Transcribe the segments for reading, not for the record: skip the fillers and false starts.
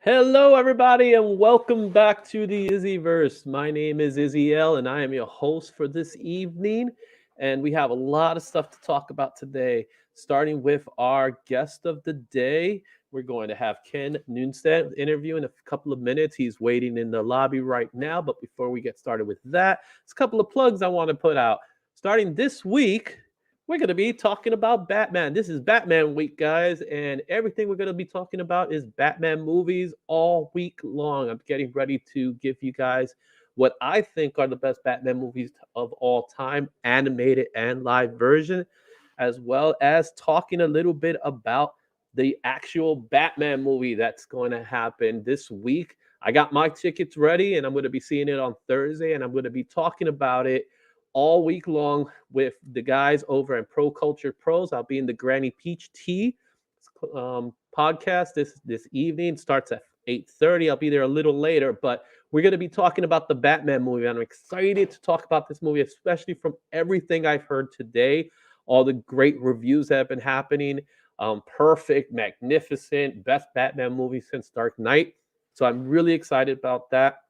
Hello, everybody, and welcome back to the IzzyVerse. My name is Izzy L, and I am your host for this evening. And we have a lot of stuff to talk about today, starting with our guest of the day. We're going to have Ken Knudsten interview in a couple of minutes. He's waiting in the lobby right now. But before we get started with that, there's a couple of plugs I want to put out. Starting this week, we're going to be talking about Batman. This is Batman week, guys, and everything we're going to be talking about is Batman movies all week long. I'm getting ready to give you guys what I think are the best Batman movies of all time, animated and live version, as well as talking a little bit about the actual Batman movie that's going to happen this week. I got my tickets ready, and I'm going to be seeing it on Thursday, and I'm going to be talking about it all week long with the guys over at Pro Culture Pros. I'll be in the Granny Peach Tea podcast this evening. Starts at 8:30. I'll be there a little later, but we're going to be talking about the Batman movie. I'm excited to talk about this movie, especially from everything I've heard today. All the great reviews that have been happening. Perfect, magnificent, best Batman movie since Dark Knight. So I'm really excited about that.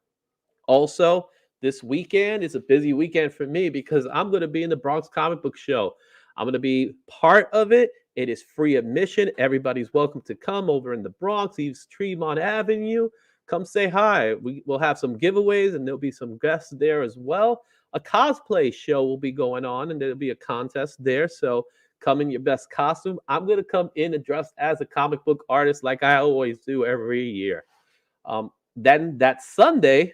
Also, this weekend is a busy weekend for me because I'm going to be in the Bronx comic book show. I'm going to be part of it. It is free admission. Everybody's welcome to come over in the Bronx, East Tremont Avenue. Come say hi. We'll have some giveaways, and there'll be some guests there as well. A cosplay show will be going on, and there'll be a contest there. So come in your best costume. I'm going to come in and dress as a comic book artist like I always do every year. Then that Sunday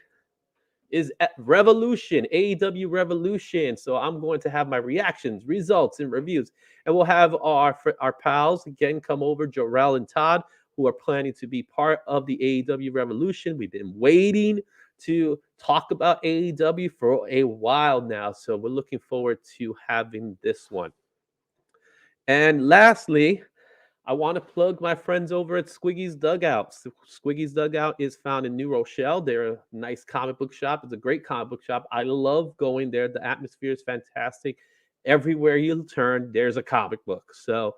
is at Revolution, AEW Revolution. So I'm going to have my reactions, results, and reviews. And we'll have our pals again come over, Jorel and Todd, who are planning to be part of the AEW Revolution. We've been waiting to talk about AEW for a while now. So we're looking forward to having this one. And lastly, I want to plug my friends over at Squiggy's Dugout. Squiggy's Dugout is found in New Rochelle. They're a nice comic book shop. It's a great comic book shop. I love going there. The atmosphere is fantastic. Everywhere you turn, there's a comic book. So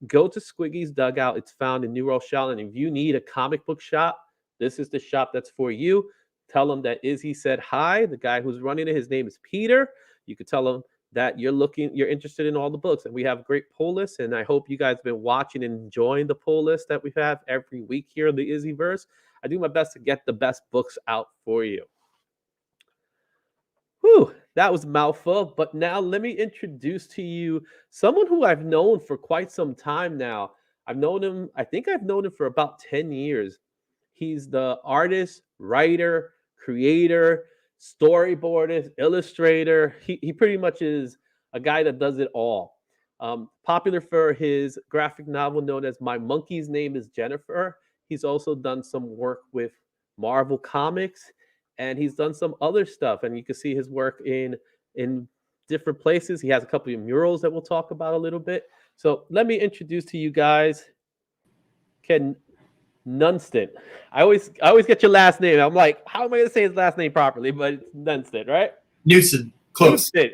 go to Squiggy's Dugout. It's found in New Rochelle. And if you need a comic book shop, this is the shop that's for you. Tell them that Izzy said hi. The guy who's running it, his name is Peter. You could tell him that you're interested in all the books, and we have a great pull list, and I hope you guys have been watching and enjoying the pull list that we have every week here in the IzzyVerse. I do my best to get the best books out for you. Whew, that was a mouthful, but now let me introduce to you someone who I've known for quite some time now. I think I've known him for about 10 years. He's the artist, writer, creator, storyboardist, illustrator. He pretty much is a guy that does it all. Popular for his graphic novel known as My Monkey's Name is Jennifer. He's also done some work with Marvel Comics, and he's done some other stuff. And you can see his work in different places. He has a couple of murals that we'll talk about a little bit. So let me introduce to you guys Ken Knudsten. I always get your last name. I'm like, how am I going to say his last name properly? But it's Knudsten, right? Knudtsen, close. Knudsten.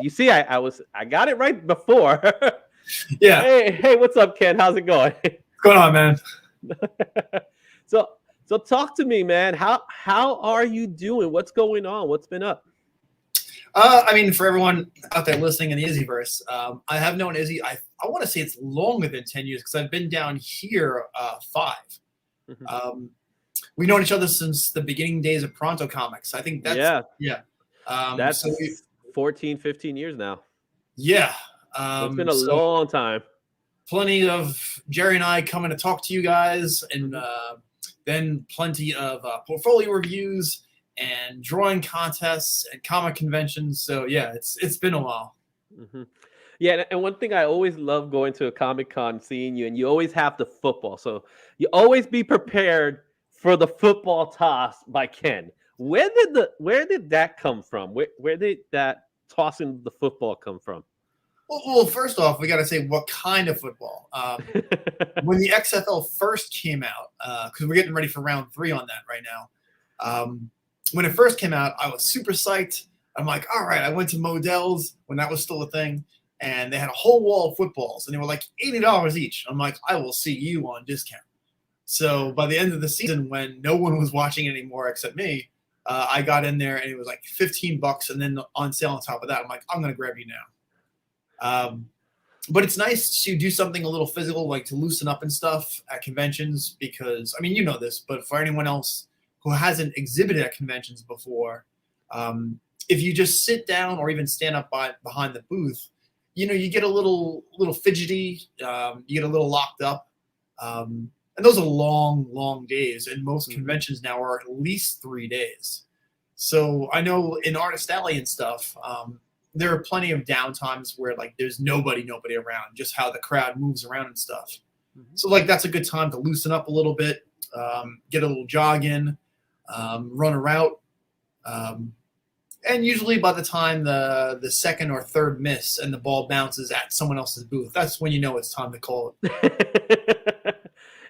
You see, I got it right before. Yeah. Hey, what's up, Ken? How's it going? What's going on, man? So talk to me, man. How are you doing? What's going on? What's been up? I mean, for everyone out there listening in the IzzyVerse, I have known Izzy. I want to say it's longer than 10 years because I've been down here 5. Mm-hmm. We've known each other since the beginning days of Pronto Comics. I think that's that's 14, 15 years now. Yeah. It's been a long time. Plenty of Jerry and I coming to talk to you guys, and then plenty of portfolio reviews and drawing contests and comic conventions. So yeah, it's been a while. Mm-hmm. Yeah, and one thing I always love going to a Comic-Con, seeing you, and you always have the football. So you always be prepared for the football toss by Ken. Where did that come from? Where did that tossing the football come from? Well, first off, we got to say what kind of football. When the XFL first came out, because we're getting ready for round 3 on that right now. When it first came out, I was super psyched. I'm like, all right, I went to Modell's when that was still a thing, and they had a whole wall of footballs, and they were like $80 each. I'm like, I will see you on discount. So by the end of the season, when no one was watching anymore except me, I got in there, and it was like $15, and then on sale on top of that. I'm like, I'm going to grab you now. But it's nice to do something a little physical, like to loosen up and stuff at conventions, because, I mean, you know this, but for anyone else who hasn't exhibited at conventions before, if you just sit down or even stand up behind the booth, you get a little fidgety, you get a little locked up. And those are long, long days. And most conventions now are at least 3 days. So I know in Artist Alley and stuff, there are plenty of downtimes where like there's nobody around, just how the crowd moves around and stuff. Mm-hmm. So like that's a good time to loosen up a little bit, get a little jog in, run a route. And usually by the time the second or third miss and the ball bounces at someone else's booth, that's when you know it's time to call it.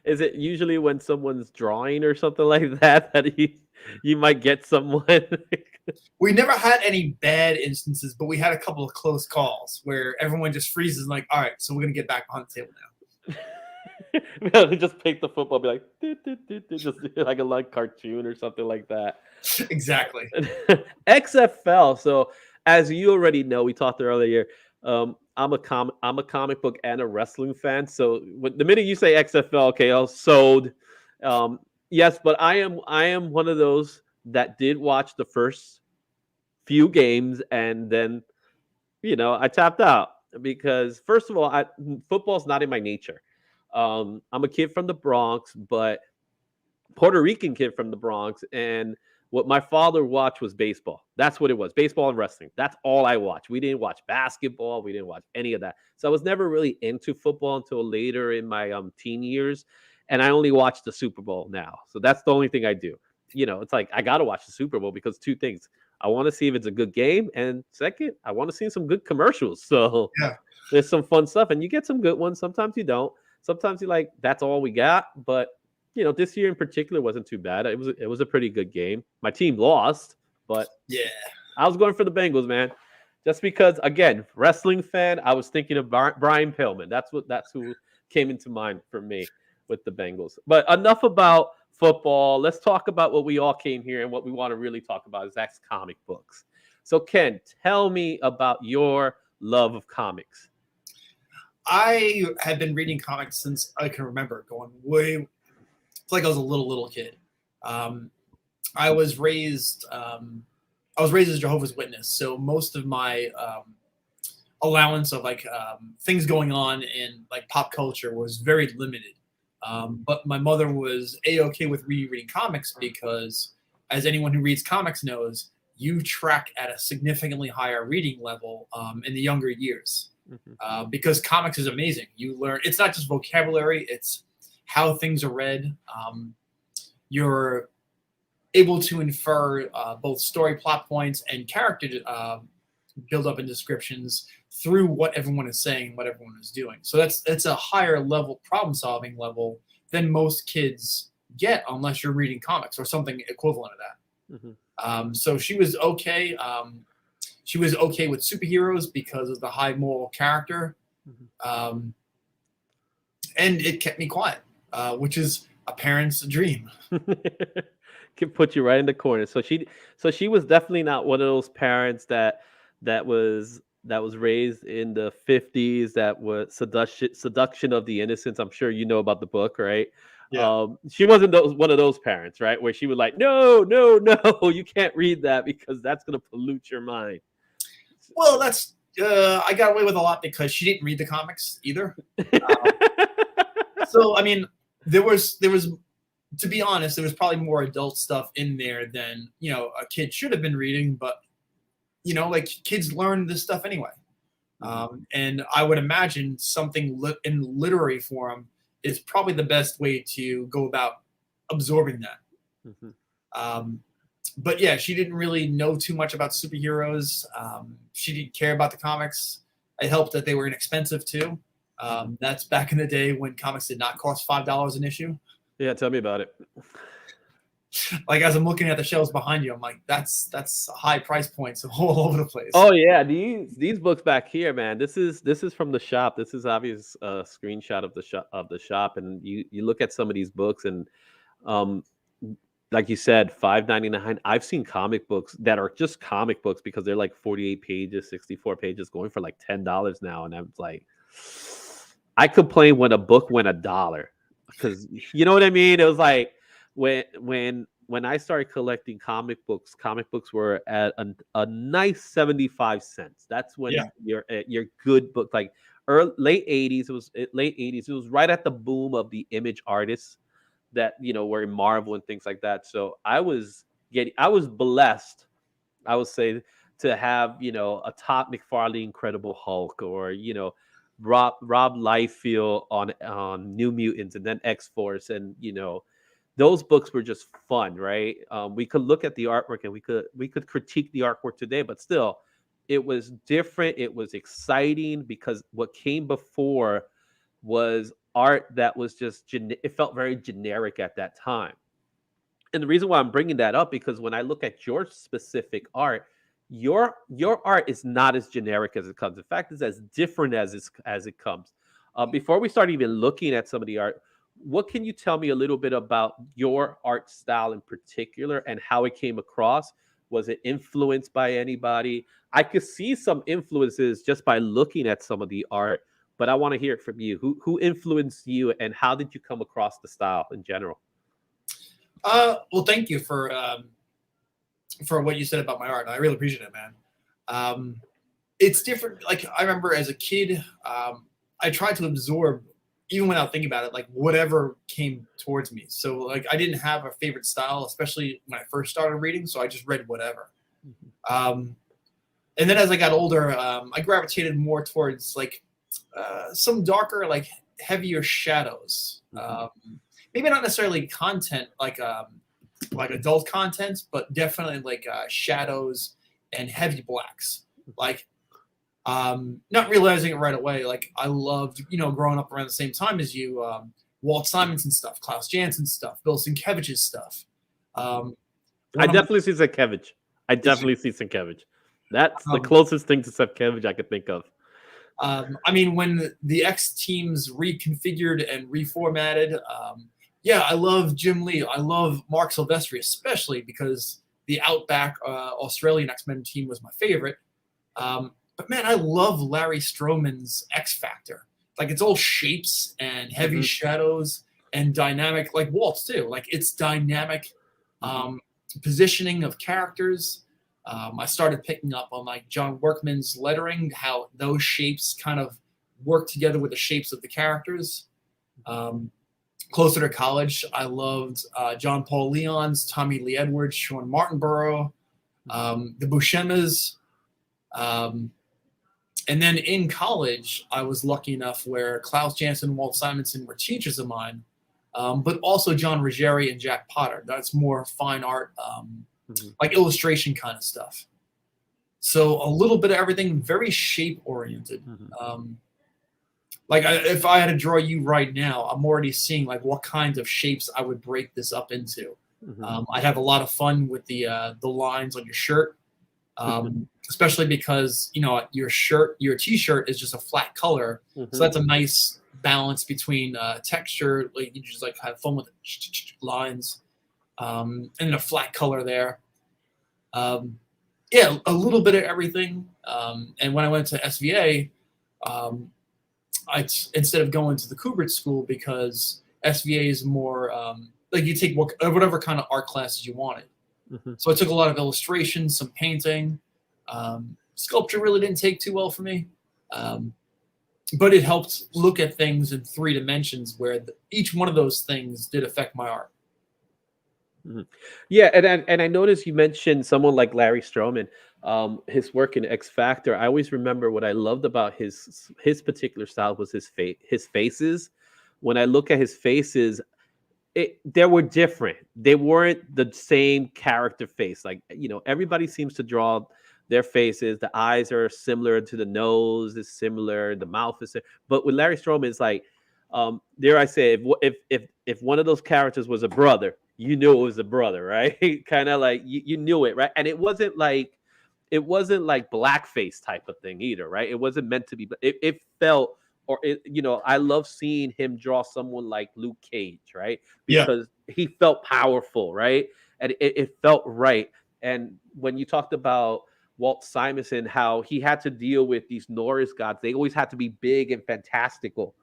Is it usually when someone's drawing or something like that you might get someone? We never had any bad instances, but we had a couple of close calls where everyone just freezes and like, all right, so we're going to get back behind the table now. They just pick the football, be like, just like a like cartoon or something like that. Exactly. XFL. So as you already know, we talked earlier, I'm a comic book and a wrestling fan. So the minute you say XFL, okay, I was sold. Yes, but I am one of those that did watch the first few games and then, I tapped out because first of all, football's not in my nature. I'm a kid from the Bronx, but Puerto Rican kid from the Bronx. And what my father watched was baseball. That's what it was. Baseball and wrestling. That's all I watched. We didn't watch basketball. We didn't watch any of that. So I was never really into football until later in my teen years. And I only watch the Super Bowl now. So that's the only thing I do. It's like I got to watch the Super Bowl because 2 things. I want to see if it's a good game. And second, I want to see some good commercials. So there's some fun stuff. And you get some good ones. Sometimes you don't. Sometimes you're like, that's all we got. But, this year in particular wasn't too bad. It was a pretty good game. My team lost, but yeah, I was going for the Bengals, man. Just because, again, wrestling fan, I was thinking of Brian Pillman. That's who came into mind for me with the Bengals. But enough about football. Let's talk about what we all came here and what we want to really talk about is that's comic books. So Ken, tell me about your love of comics. I have been reading comics since I can remember, going way. It's like I was a little kid. I was raised as a Jehovah's Witness, so most of my allowance of like things going on in like pop culture was very limited. But my mother was a-okay with reading comics because, as anyone who reads comics knows, you track at a significantly higher reading level in the younger years. Mm-hmm. Because comics is amazing. You learn, it's not just vocabulary, it's how things are read. You're able to infer both story plot points and character build up in descriptions through what everyone is saying, what everyone is doing. So that's a higher level problem solving level than most kids get unless you're reading comics or something equivalent of that. So she was okay. She was okay with superheroes because of the high moral character. And it kept me quiet, which is a parent's dream. Can put you right in the corner. So she was definitely not one of those parents that was raised in the 50s, that was seduction of the innocence. I'm sure you know about the book, right? Yeah. She wasn't one of those parents, right? Where she was like, no, you can't read that because that's going to pollute your mind. Well, that's I got away with a lot because she didn't read the comics either. So I mean, there was, to be honest, there was probably more adult stuff in there than, you know, a kid should have been reading. But you know, like, kids learn this stuff anyway. And I would imagine something in literary form is probably the best way to go about absorbing that. But yeah, she didn't really know too much about superheroes. She didn't care about the comics. It helped that they were inexpensive too. That's back in the day when comics did not cost $5 an issue. Yeah, tell me about it. Like, as I'm looking at the shelves behind you, I'm like, that's high price points all over the place. Oh yeah, these books back here, man. This is from the shop. This is obvious screenshot of the shop, and you look at some of these books, and like you said, $5.99. I've seen comic books that are just comic books because they're like 48 pages, 64 pages, going for like $10 now, and I'm like, I complain when a book went $1 because, you know what I mean. It was like when I started collecting comic books were at a nice 75 cents. That's when your good book, like late 80s. It was late 80s. It was right at the boom of the image artists that, you know, were in Marvel and things like that. So I was blessed, I would say, to have, you know, a Todd McFarlane Incredible Hulk, or, you know, Rob Liefeld on New Mutants, and then X-Force, and, you know, those books were just fun, right? We could look at the artwork and we could critique the artwork today, but still, it was different. It was exciting because what came before was art that was just it felt very generic at that time. And the reason why I'm bringing that up, because when I look at your specific art, your art is not as generic as it comes. In fact, it's as different as it comes. Before we start even looking at some of the art, what can you tell me a little bit about your art style in particular and how it came across? Was it influenced by anybody? I could see some influences just by looking at some of the art, but I want to hear it from you. Who influenced you, and how did you come across the style in general? Well, thank you for what you said about my art. I really appreciate it, man. It's different. Like, I remember as a kid, I tried to absorb, even without thinking about it, like, whatever came towards me. So, like, I didn't have a favorite style, especially when I first started reading. So I just read whatever. And then as I got older, I gravitated more towards, like, some darker, like, heavier shadows. Maybe not necessarily content like adult content, but definitely like shadows and heavy blacks. Like, not realizing it right away. Like, I loved, you know, growing up around the same time as you, Walt Simonson stuff, Klaus Janson stuff, Bill Sienkiewicz's stuff. I definitely see Sienkiewicz's. I definitely see Sienkiewicz's. That's the closest thing to Sienkiewicz's I could think of. I mean, when the X teams reconfigured and reformatted, yeah, I love Jim Lee. I love Mark Silvestri, especially because the Outback Australian X-Men team was my favorite. But man, I love Larry Strowman's X Factor. Like, it's all shapes and heavy shadows and dynamic, like Walt's too. Like, it's dynamic positioning of characters. I started picking up on, like, John Workman's lettering, how those shapes kind of work together with the shapes of the characters. Closer to college, I loved John Paul Leon's, Tommy Lee Edwards, Sean Martinborough, the Buscema's. And then in college, I was lucky enough where Klaus Janson and Walt Simonson were teachers of mine, but also John Ruggieri and Jack Potter. That's more fine art, like illustration kind of stuff. So a little bit of everything, very shape oriented. Mm-hmm. Like if I had to draw you right now, I'm already seeing like what kinds of shapes I would break this up into. Mm-hmm. I'd have a lot of fun with the lines on your shirt, especially because your t-shirt is just a flat color, Mm-hmm. so that's a nice balance between texture. Like you just like have fun with the lines, and a flat color there. Yeah, a little bit of everything. And when I went to SVA, instead of going to the Kubrick school, because SVA is more like you take whatever kind of art classes you wanted. Mm-hmm. So I took a lot of illustrations, some painting. Sculpture really didn't take too well for me, but it helped look at things in 3 dimensions where each one of those things did affect my art. Mm-hmm. Yeah, and I noticed you mentioned someone like Larry Strowman, his work in X Factor. I always remember what I loved about his particular style was his faces. When I look at his faces, they were different. They weren't the same character face. Like, everybody seems to draw their faces. The eyes are similar to the nose is similar. The mouth is similar. But with Larry Strowman, it's like, dare I say, if one of those characters was a brother, you knew it was a brother, right? Kind of like you knew it, right? And it wasn't like blackface type of thing either, right? It wasn't meant to be. It felt, or I love seeing him draw someone like Luke Cage, right? Because he felt powerful, right? And it felt right. And when you talked about Walt Simonson, how he had to deal with these Norse gods, they always had to be big and fantastical.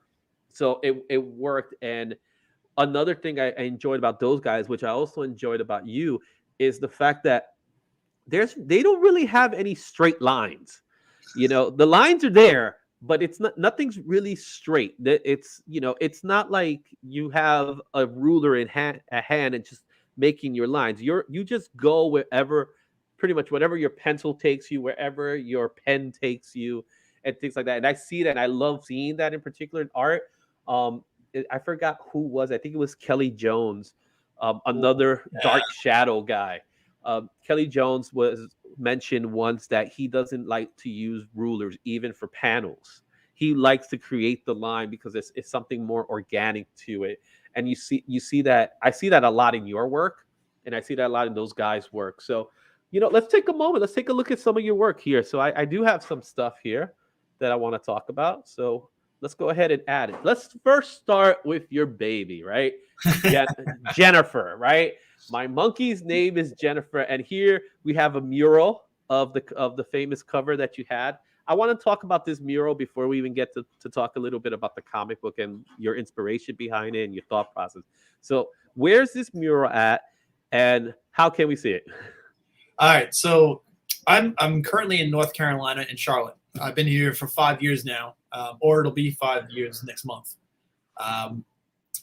So it worked. And another thing I enjoyed about those guys, which I also enjoyed about you, is the fact that they don't really have any straight lines. The lines are there, but nothing's really straight. It's not like you have a ruler in a hand and just making your lines. You just go wherever, pretty much whatever your pencil takes you, wherever your pen takes you, and things like that. And I see that, and I love seeing that in particular in art. I forgot who was. I think it was Kelly Jones, another dark shadow guy. Kelly Jones was mentioned once that he doesn't like to use rulers even for panels. He likes to create the line because it's something more organic to it. And you see that. I see that a lot in your work, and I see that a lot in those guys' work. So, let's take a moment. Let's take a look at some of your work here. So I do have some stuff here that I want to talk about. So let's go ahead and add it. Let's first start with your baby, right? Jennifer, right? My monkey's name is Jennifer, and here we have a mural of the famous cover that you had. I want to talk about this mural before we even get to talk a little bit about the comic book and your inspiration behind it and your thought process. So where's this mural at, and how can we see it? All right, so I'm currently in North Carolina in Charlotte. I've been here for 5 years now, or it'll be 5 years next month.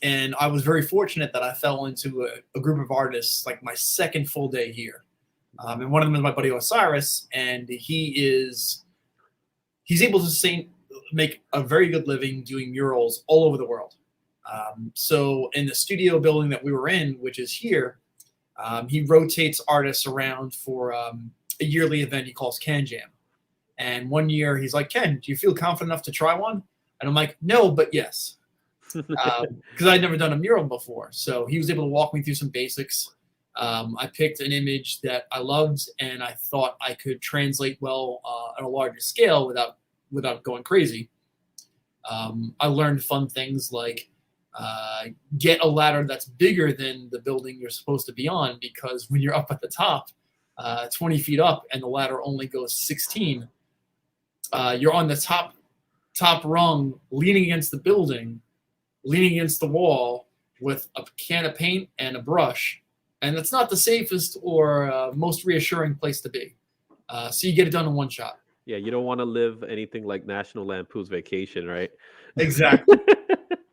And I was very fortunate that I fell into a group of artists, like my second full day here. And one of them is my buddy Osiris, and he's able to make a very good living doing murals all over the world. So in the studio building that we were in, which is here, he rotates artists around for a yearly event he calls Can Jam. And one year he's like, Ken, do you feel confident enough to try one? And I'm like, no, but yes. Because I'd never done a mural before. So he was able to walk me through some basics. I picked an image that I loved, and I thought I could translate well on a larger scale without going crazy. I learned fun things like get a ladder that's bigger than the building you're supposed to be on, because when you're up at the top, 20 feet up, and the ladder only goes 16, you're on the top rung, leaning against the building, leaning against the wall with a can of paint and a brush. And that's not the safest or most reassuring place to be. So you get it done in one shot. Yeah, you don't want to live anything like National Lampoon's Vacation, right? Exactly.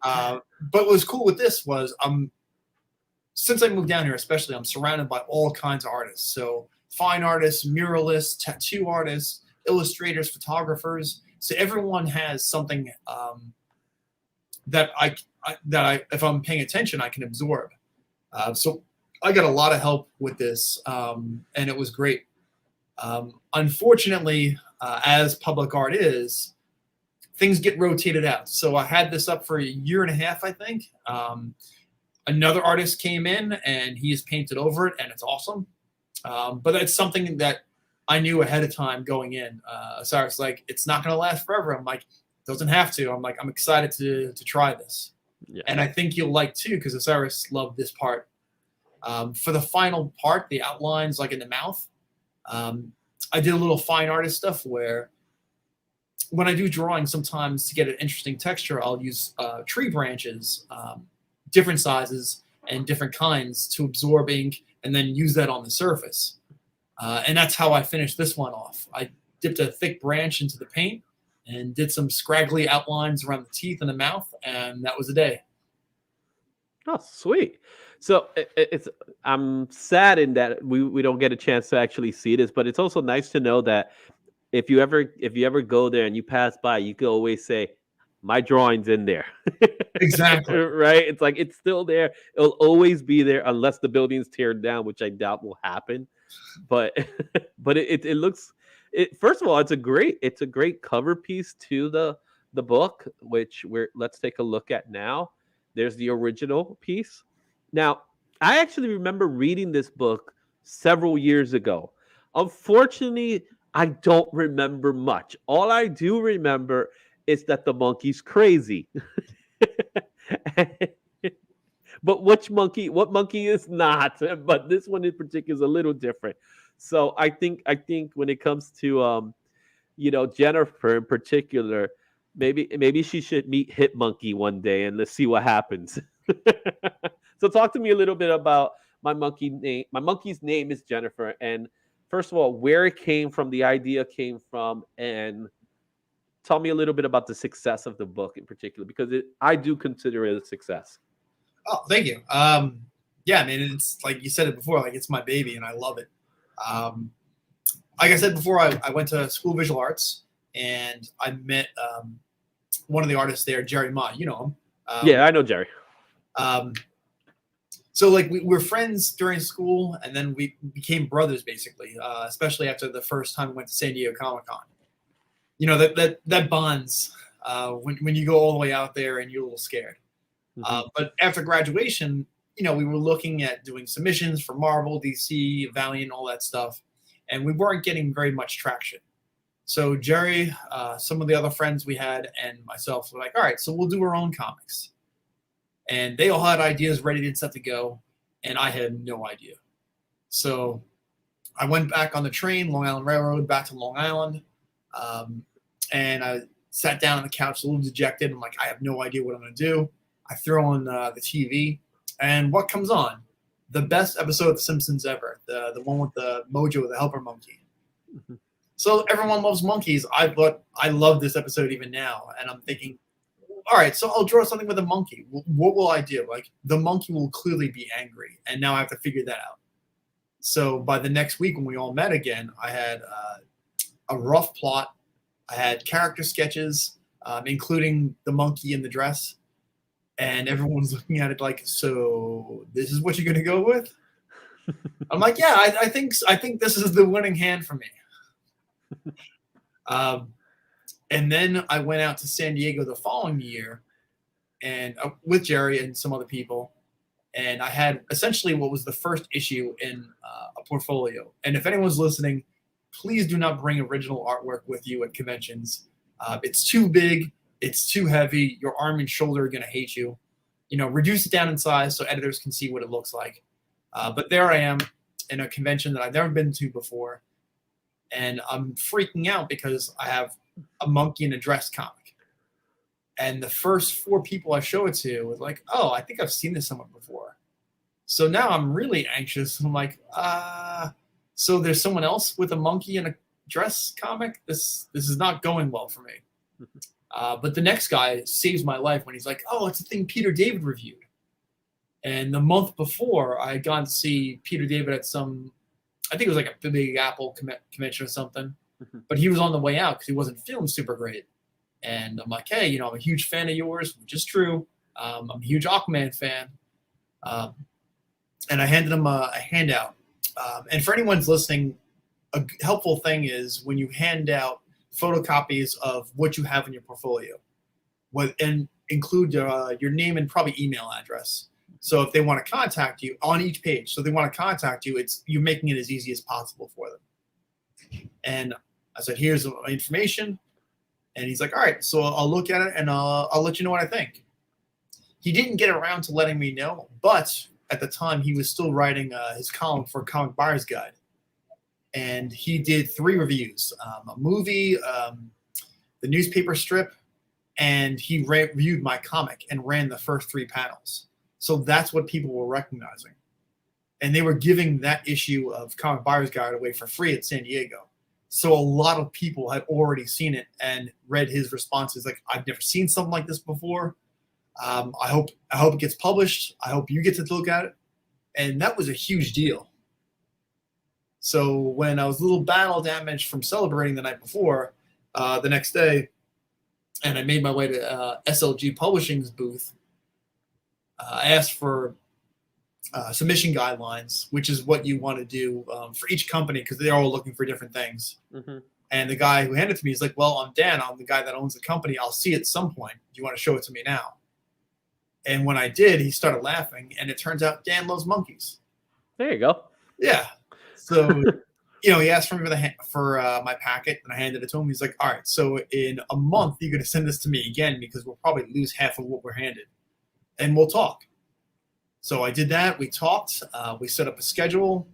But what was cool with this was, since I moved down here especially, I'm surrounded by all kinds of artists. So fine artists, muralists, tattoo artists, illustrators, photographers. So everyone has something that I, if I'm paying attention, I can absorb. So I got a lot of help with this, and it was great. Unfortunately, as public art is, things get rotated out. So I had this up for a year and a half, I think. Another artist came in and he has painted over it, and it's awesome. But that's something that I knew ahead of time going in. So I was like, it's not going to last forever. I'm like, it doesn't have to. I'm like, I'm excited to try this. Yeah. And I think you'll like too, because Osiris loved this part. For the final part, the outlines like in the mouth, I did a little fine artist stuff where when I do drawing, sometimes to get an interesting texture, I'll use tree branches, different sizes and different kinds to absorb ink and then use that on the surface. And that's how I finished this one off. I dipped a thick branch into the paint and did some scraggly outlines around the teeth and the mouth, and that was the day. Oh, sweet. So I'm saddened that we don't get a chance to actually see this, but it's also nice to know that if you ever go there and you pass by, you can always say, my drawing's in there. Exactly. Right? It's like it's still there. It'll always be there unless the building's teared down, which I doubt will happen. But but it looks first of all, it's a great cover piece to the book, which let's take a look at now. There's the original piece. Now, I actually remember reading this book several years ago. Unfortunately, I don't remember much. All I do remember is that the monkey's crazy. But what monkey is not? But this one in particular is a little different. So I think when it comes to Jennifer in particular, maybe she should meet Hit Monkey one day and let's see what happens. So talk to me a little bit about my monkey name. My monkey's name is Jennifer, and first of all, where it came from, the idea came from, and tell me a little bit about the success of the book in particular, because I do consider it a success. Oh, thank you. Yeah, I mean, it's like you said it before, like it's my baby and I love it. Like I said before, I went to School of Visual Arts and I met one of the artists there, Jerry Ma. You know him. Yeah, I know Jerry. So like we were friends during school, and then we became brothers basically, especially after the first time we went to San Diego Comic-Con. You know, that bonds when you go all the way out there and you're a little scared. Mm-hmm. But after graduation, you know, we were looking at doing submissions for Marvel, DC, Valiant, all that stuff, and we weren't getting very much traction. So Jerry, some of the other friends we had, and myself were like, all right, so we'll do our own comics. And they all had ideas ready and set to go, and I had no idea. So I went back on the train, Long Island Railroad, back to Long Island, and I sat down on the couch a little dejected. I'm like, I have no idea what I'm going to do. I throw on the TV, and what comes on? The best episode of The Simpsons ever, the one with the Mojo, the helper monkey. Mm-hmm. So everyone loves monkeys. I love this episode even now, and I'm thinking, all right, so I'll draw something with a monkey. What will I do? Like, the monkey will clearly be angry, and now I have to figure that out. So by the next week when we all met again, I had a rough plot. I had character sketches, including the monkey in the dress, and everyone's looking at it like, so this is what you're going to go with? I'm like, yeah, I think this is the winning hand for me. And then I went out to San Diego the following year, and with Jerry and some other people, and I had essentially what was the first issue in a portfolio. And if anyone's listening, please do not bring original artwork with you at conventions. It's too big, it's too heavy. Your arm and shoulder are going to hate you. You know, reduce it down in size so editors can see what it looks like. But there I am in a convention that I've never been to before, and I'm freaking out because I have a monkey in a dress comic. And the first 4 people I show it to was like, oh, I think I've seen this somewhere before. So now I'm really anxious. I'm like, so there's someone else with a monkey in a dress comic? This is not going well for me. But the next guy saves my life when he's like, oh, it's a thing Peter David reviewed. And the month before, I had gone to see Peter David at some, I think it was like a Big Apple convention or something. But he was on the way out because he wasn't feeling super great. And I'm like, hey, you know, I'm a huge fan of yours, which is true. I'm a huge Aquaman fan. And I handed him a handout. And for anyone's listening, a helpful thing is when you hand out photocopies of what you have in your portfolio, and include your name and probably email address. So if they want to contact you on each page, so they want to contact you, you're making it as easy as possible for them. And I said, here's my information. And he's like, all right, so I'll look at it and I'll let you know what I think. He didn't get around to letting me know, but at the time he was still writing his column for Comic Buyer's Guide. And he did 3 reviews, a movie, the newspaper strip, and he reviewed my comic and ran the first 3 panels. So that's what people were recognizing. And they were giving that issue of Comic Buyer's Guide away for free at San Diego. So a lot of people had already seen it and read his responses. Like, I've never seen something like this before. I hope it gets published. I hope you get to look at it. And that was a huge deal. So when I was a little battle damaged from celebrating the night before, the next day, and I made my way to SLG Publishing's booth, I asked for submission guidelines, which is what you want to do for each company, because they're all looking for different things. Mm-hmm. And the guy who handed it to me is like, well, I'm Dan. I'm the guy that owns the company. I'll see it at some point. Do you want to show it to me now? And when I did, he started laughing, and it turns out Dan loves monkeys. There you go. Yeah. So, he asked for me for my packet, and I handed it to him. He's like, all right, so in a month, you're going to send this to me again, because we'll probably lose half of what we're handed, and we'll talk. So I did that. We talked. We set up a schedule.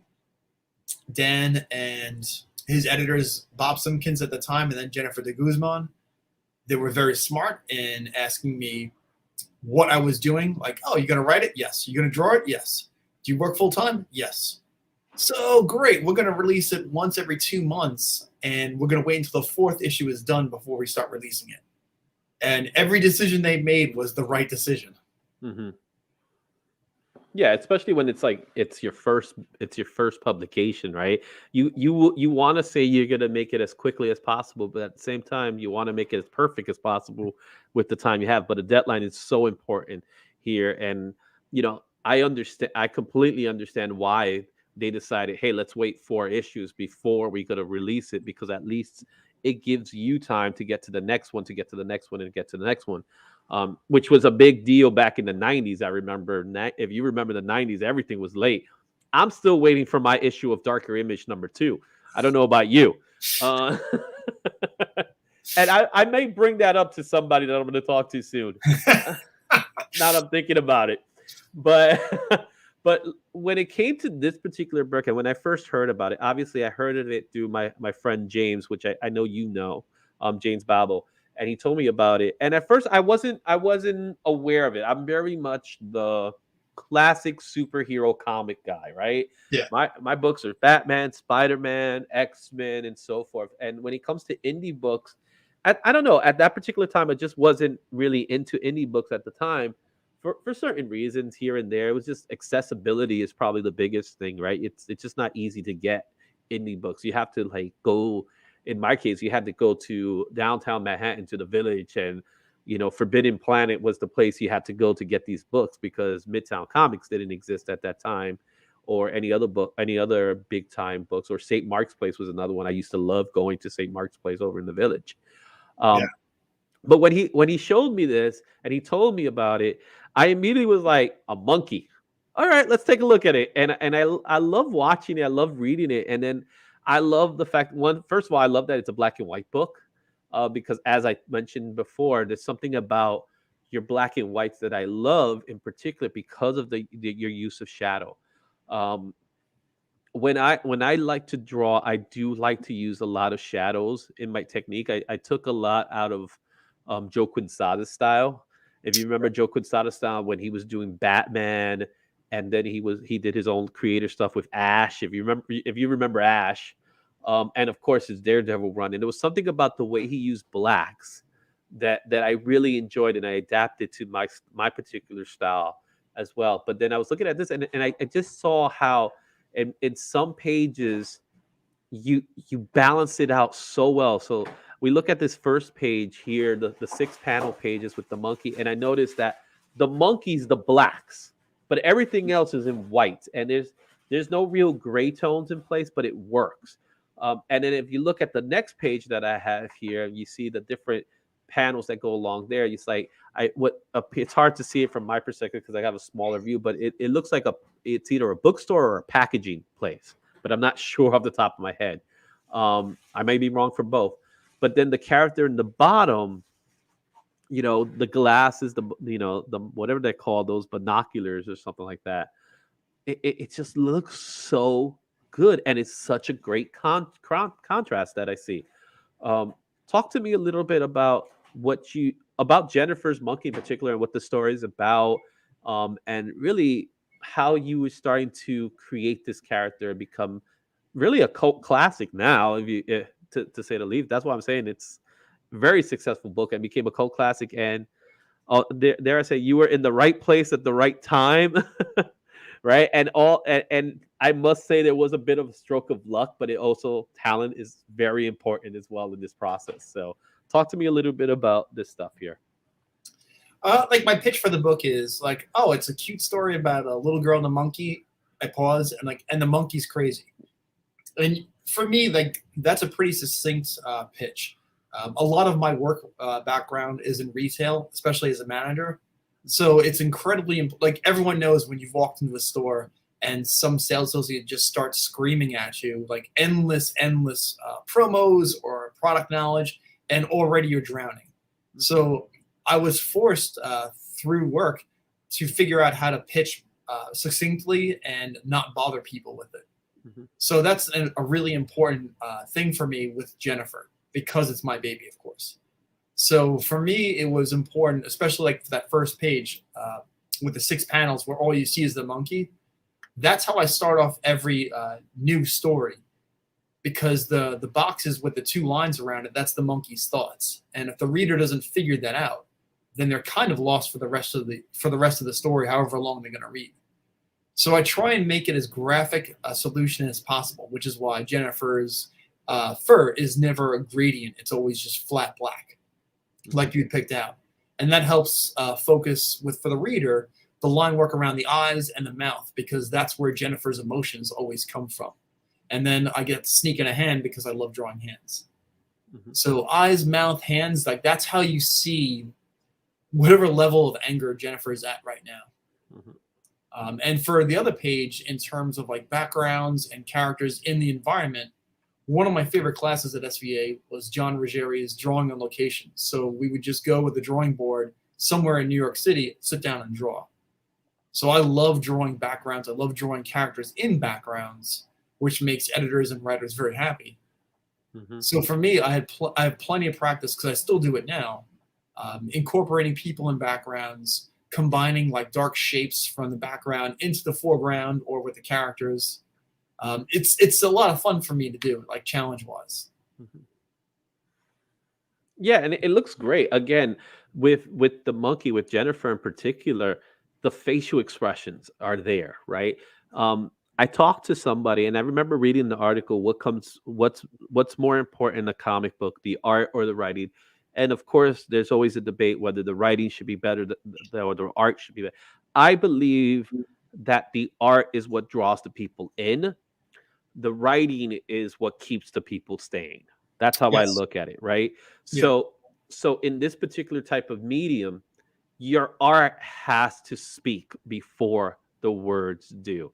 Dan and his editors, Bob Simpkins at the time, and then Jennifer de Guzman, they were very smart in asking me what I was doing. Like, oh, you're going to write it? Yes. You're going to draw it? Yes. Do you work full time? Yes. So great. We're going to release it once every 2 months, and we're going to wait until the 4th issue is done before we start releasing it. And every decision they made was the right decision. Mm-hmm. Yeah, especially when it's like it's your first publication, right? You want to say you're gonna make it as quickly as possible, but at the same time, you want to make it as perfect as possible with the time you have. But a deadline is so important here, and I completely understand why they decided, hey, let's wait 4 issues before we're gonna release it, because at least it gives you time to get to the next one, to get to the next one, and get to the next one. Which was a big deal back in the 90s. I remember, if you remember the 90s, everything was late. I'm still waiting for my issue of Darker Image #2. I don't know about you. And I may bring that up to somebody that I'm going to talk to soon. Now that I'm thinking about it. But when it came to this particular book, and when I first heard about it, obviously I heard of it through my friend James, which I know James Babel. And he told me about it. And at first I wasn't aware of it. I'm very much the classic superhero comic guy, right? Yeah. My books are Batman, Spider-Man, X-Men, and so forth. And when it comes to indie books, I don't know, at that particular time, I just wasn't really into indie books at the time for certain reasons here and there. It was just accessibility is probably the biggest thing, right? It's just not easy to get indie books. You have to go. In my case, you had to go to downtown Manhattan to the Village, and Forbidden Planet was the place you had to go to get these books, because Midtown Comics didn't exist at that time, or any other big time books, or St. Mark's Place was another one. I used to love going to St. Mark's Place over in the Village. But when he showed me this and he told me about it, I immediately was like, a monkey. All right, let's take a look at it. And I love watching it. I love reading it. And then I love the fact, first of all, I love that it's a black and white book, because as I mentioned before, there's something about your black and whites that I love in particular because of your use of shadow. When I like to draw, I do like to use a lot of shadows in my technique. I took a lot out of Joe Quesada's style. If you remember Joe Quesada's style when he was doing Batman, and then he did his own creator stuff with Ash. If you remember Ash, and of course his Daredevil run, and there was something about the way he used blacks that I really enjoyed, and I adapted to my particular style as well. But then I was looking at this, and I just saw how in some pages you balance it out so well. So we look at this first page here, the 6 panel pages with the monkey, and I noticed that the monkey's the blacks, but everything else is in white, and there's no real gray tones in place, but it works. And then if you look at the next page that I have here, you see the different panels that go along there. It's like it's hard to see it from my perspective because I have a smaller view, but it looks like it's either a bookstore or a packaging place, but I'm not sure off the top of my head. I may be wrong for both. But then the character in the bottom, the glasses, the whatever they call those, binoculars or something like that. It just looks so good, and it's such a great contrast that I see. Talk to me a little bit about about Jennifer's monkey in particular, and what the story is about, and really how you were starting to create this character and become really a cult classic now, if you to say the least. That's why I'm saying it's a very successful book and became a cult classic. And dare I say, you were in the right place at the right time. Right. And I must say there was a bit of a stroke of luck, but talent is very important as well in this process. So talk to me a little bit about this stuff here. Like my pitch for the book is like, oh, it's a cute story about a little girl and a monkey. I pause and the monkey's crazy. And for me, like that's a pretty succinct pitch. A lot of my work background is in retail, especially as a manager. So it's incredibly, like everyone knows when you've walked into a store and some sales associate just starts screaming at you, like endless promos or product knowledge, and already you're drowning. So I was forced through work to figure out how to pitch succinctly and not bother people with it. Mm-hmm. So that's a really important thing for me with Jennifer, because it's my baby, of course. So for me, it was important, especially like that first page with the 6 panels where all you see is the monkey. That's how I start off every new story, because the boxes with the 2 lines around it, that's the monkey's thoughts. And if the reader doesn't figure that out, then they're kind of lost for the rest of the story, however long they're going to read. So I try and make it as graphic a solution as possible, which is why Jennifer's fur is never a gradient. It's always just flat black, like you picked out. And that helps focus for the reader, the line work around the eyes and the mouth, because that's where Jennifer's emotions always come from. And then I get to sneak in a hand because I love drawing hands. Mm-hmm. So eyes, mouth, hands, like that's how you see whatever level of anger Jennifer is at right now. Mm-hmm. And for the other page, in terms of like backgrounds and characters in the environment, one of my favorite classes at SVA was John Ruggieri's drawing on location. So we would just go with the drawing board somewhere in New York City, sit down and draw. So I love drawing backgrounds. I love drawing characters in backgrounds, which makes editors and writers very happy. Mm-hmm. So for me, I have plenty of practice, because I still do it now, incorporating people in backgrounds, combining like dark shapes from the background into the foreground or with the characters. It's a lot of fun for me to do, like challenge-wise. Mm-hmm. Yeah, and it looks great. Again, with the monkey, with Jennifer in particular, the facial expressions are there, right? I talked to somebody, and I remember reading the article. What's more important in a comic book, the art or the writing? And of course, there's always a debate whether the writing should be better or the art should be better. I believe that the art is what draws the people in. The writing is what keeps the people staying. That's how I look at it, right? Yeah. So in this particular type of medium, your art has to speak before the words do.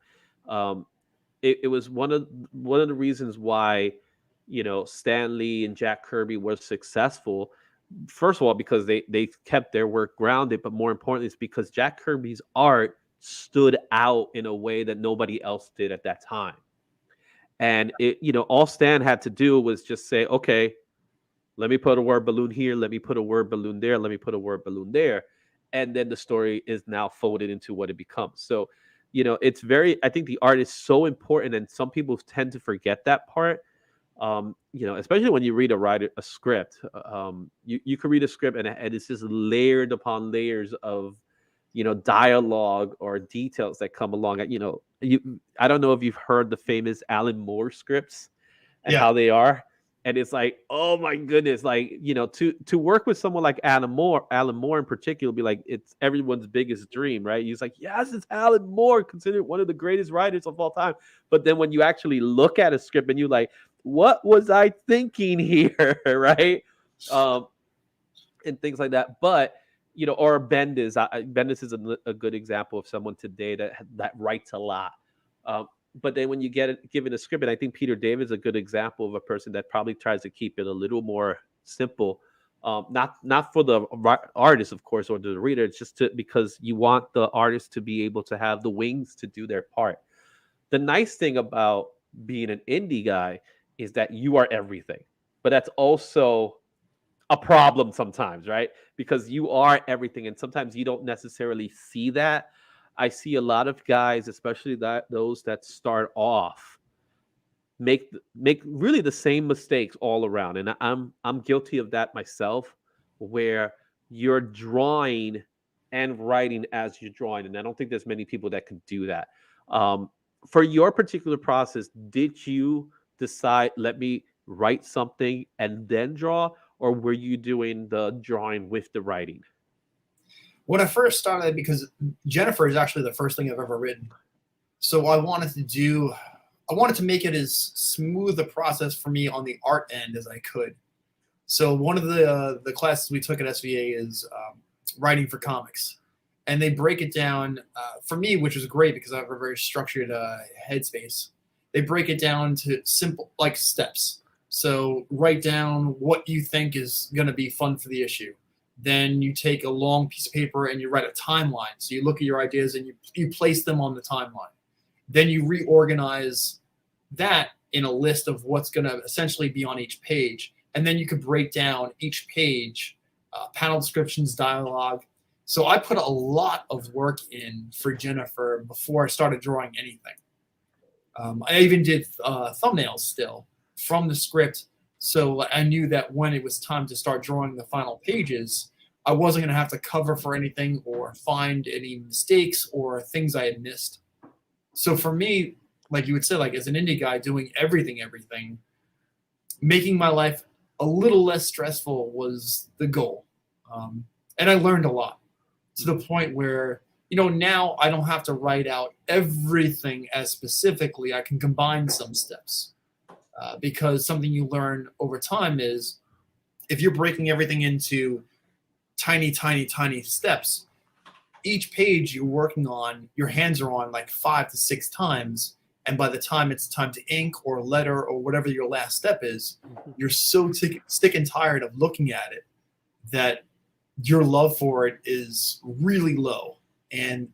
It was one of the reasons why, Stan Lee and Jack Kirby were successful. First of all, because they kept their work grounded, but more importantly, it's because Jack Kirby's art stood out in a way that nobody else did at that time. And all Stan had to do was just say, okay, let me put a word balloon here, let me put a word balloon there, let me put a word balloon there. And then the story is now folded into what it becomes. So, I think the art is so important, and some people tend to forget that part. Especially when you read a script, you can read a script and it's just layered upon layers of, dialogue or details that come along. I don't know if you've heard the famous Alan Moore scripts and how they are. And it's like, oh my goodness, like, you know, to work with someone like Alan Moore in particular, will be like, it's everyone's biggest dream, right? He's like, yes, it's Alan Moore, considered one of the greatest writers of all time. But then when you actually look at a script and you're like, what was I thinking here, right? Um, and things like that. But you know, or Bendis. Bendis is a good example of someone today that writes a lot. But then when you get it given a script, and I think Peter David is a good example of a person that probably tries to keep it a little more simple. Not for the artist, of course, or the reader. It's just because you want the artist to be able to have the wings to do their part. The nice thing about being an indie guy is that you are everything, but that's also a problem sometimes, right? Because you are everything, and sometimes you don't necessarily see that. I see a lot of guys, especially those that start off, make really the same mistakes all around, and I'm guilty of that myself, where you're drawing and writing as you're drawing, and I don't think there's many people that can do that. For your particular process, did you decide, let me write something and then draw, or were you doing the drawing with the writing? When I first started, because Jennifer is actually the first thing I've ever written, so I wanted to make it as smooth a process for me on the art end as I could. So one of the classes we took at SVA is writing for comics, and they break it down for me, which was great because I have a very structured headspace. They break it down to simple, like, steps. So write down what you think is going to be fun for the issue. Then you take a long piece of paper and you write a timeline. So you look at your ideas and you place them on the timeline. Then you reorganize that in a list of what's going to essentially be on each page. And then you could break down each page, panel descriptions, dialogue. So I put a lot of work in for Jennifer before I started drawing anything. I even did thumbnails still from the script. So I knew that when it was time to start drawing the final pages, I wasn't going to have to cover for anything or find any mistakes or things I had missed. So for me, like you would say, like as an indie guy doing everything, making my life a little less stressful was the goal. And I learned a lot to the point where, you know, now I don't have to write out everything as specifically. I can combine some steps. Because something you learn over time is if you're breaking everything into tiny steps, each page you're working on, your hands are on like 5 to 6 times. And by the time it's time to ink or letter or whatever your last step is, you're so sick and tired of looking at it that your love for it is really low. And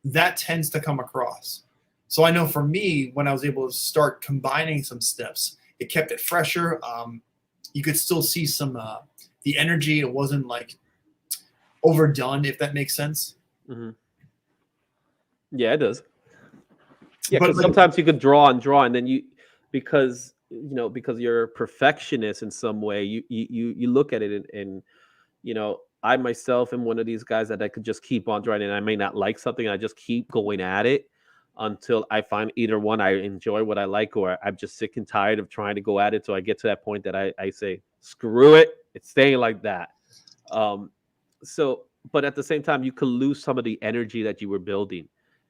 that tends to come across. So I know for me, when I was able to start combining some steps, it kept it fresher. You could still see some the energy. It wasn't like overdone, if that makes sense. Mm-hmm. Yeah, it does. Yeah, But because sometimes you could draw, and then because you're a perfectionist in some way, you look at it and you know, I myself am one of these guys that I could just keep on drawing, and I may not like something, I just keep going at it until I find either one, I enjoy what I like, or I'm just sick and tired of trying to go at it. So I get to that point that I say, screw it, it's staying like that. But at the same time, you could lose some of the energy that you were building,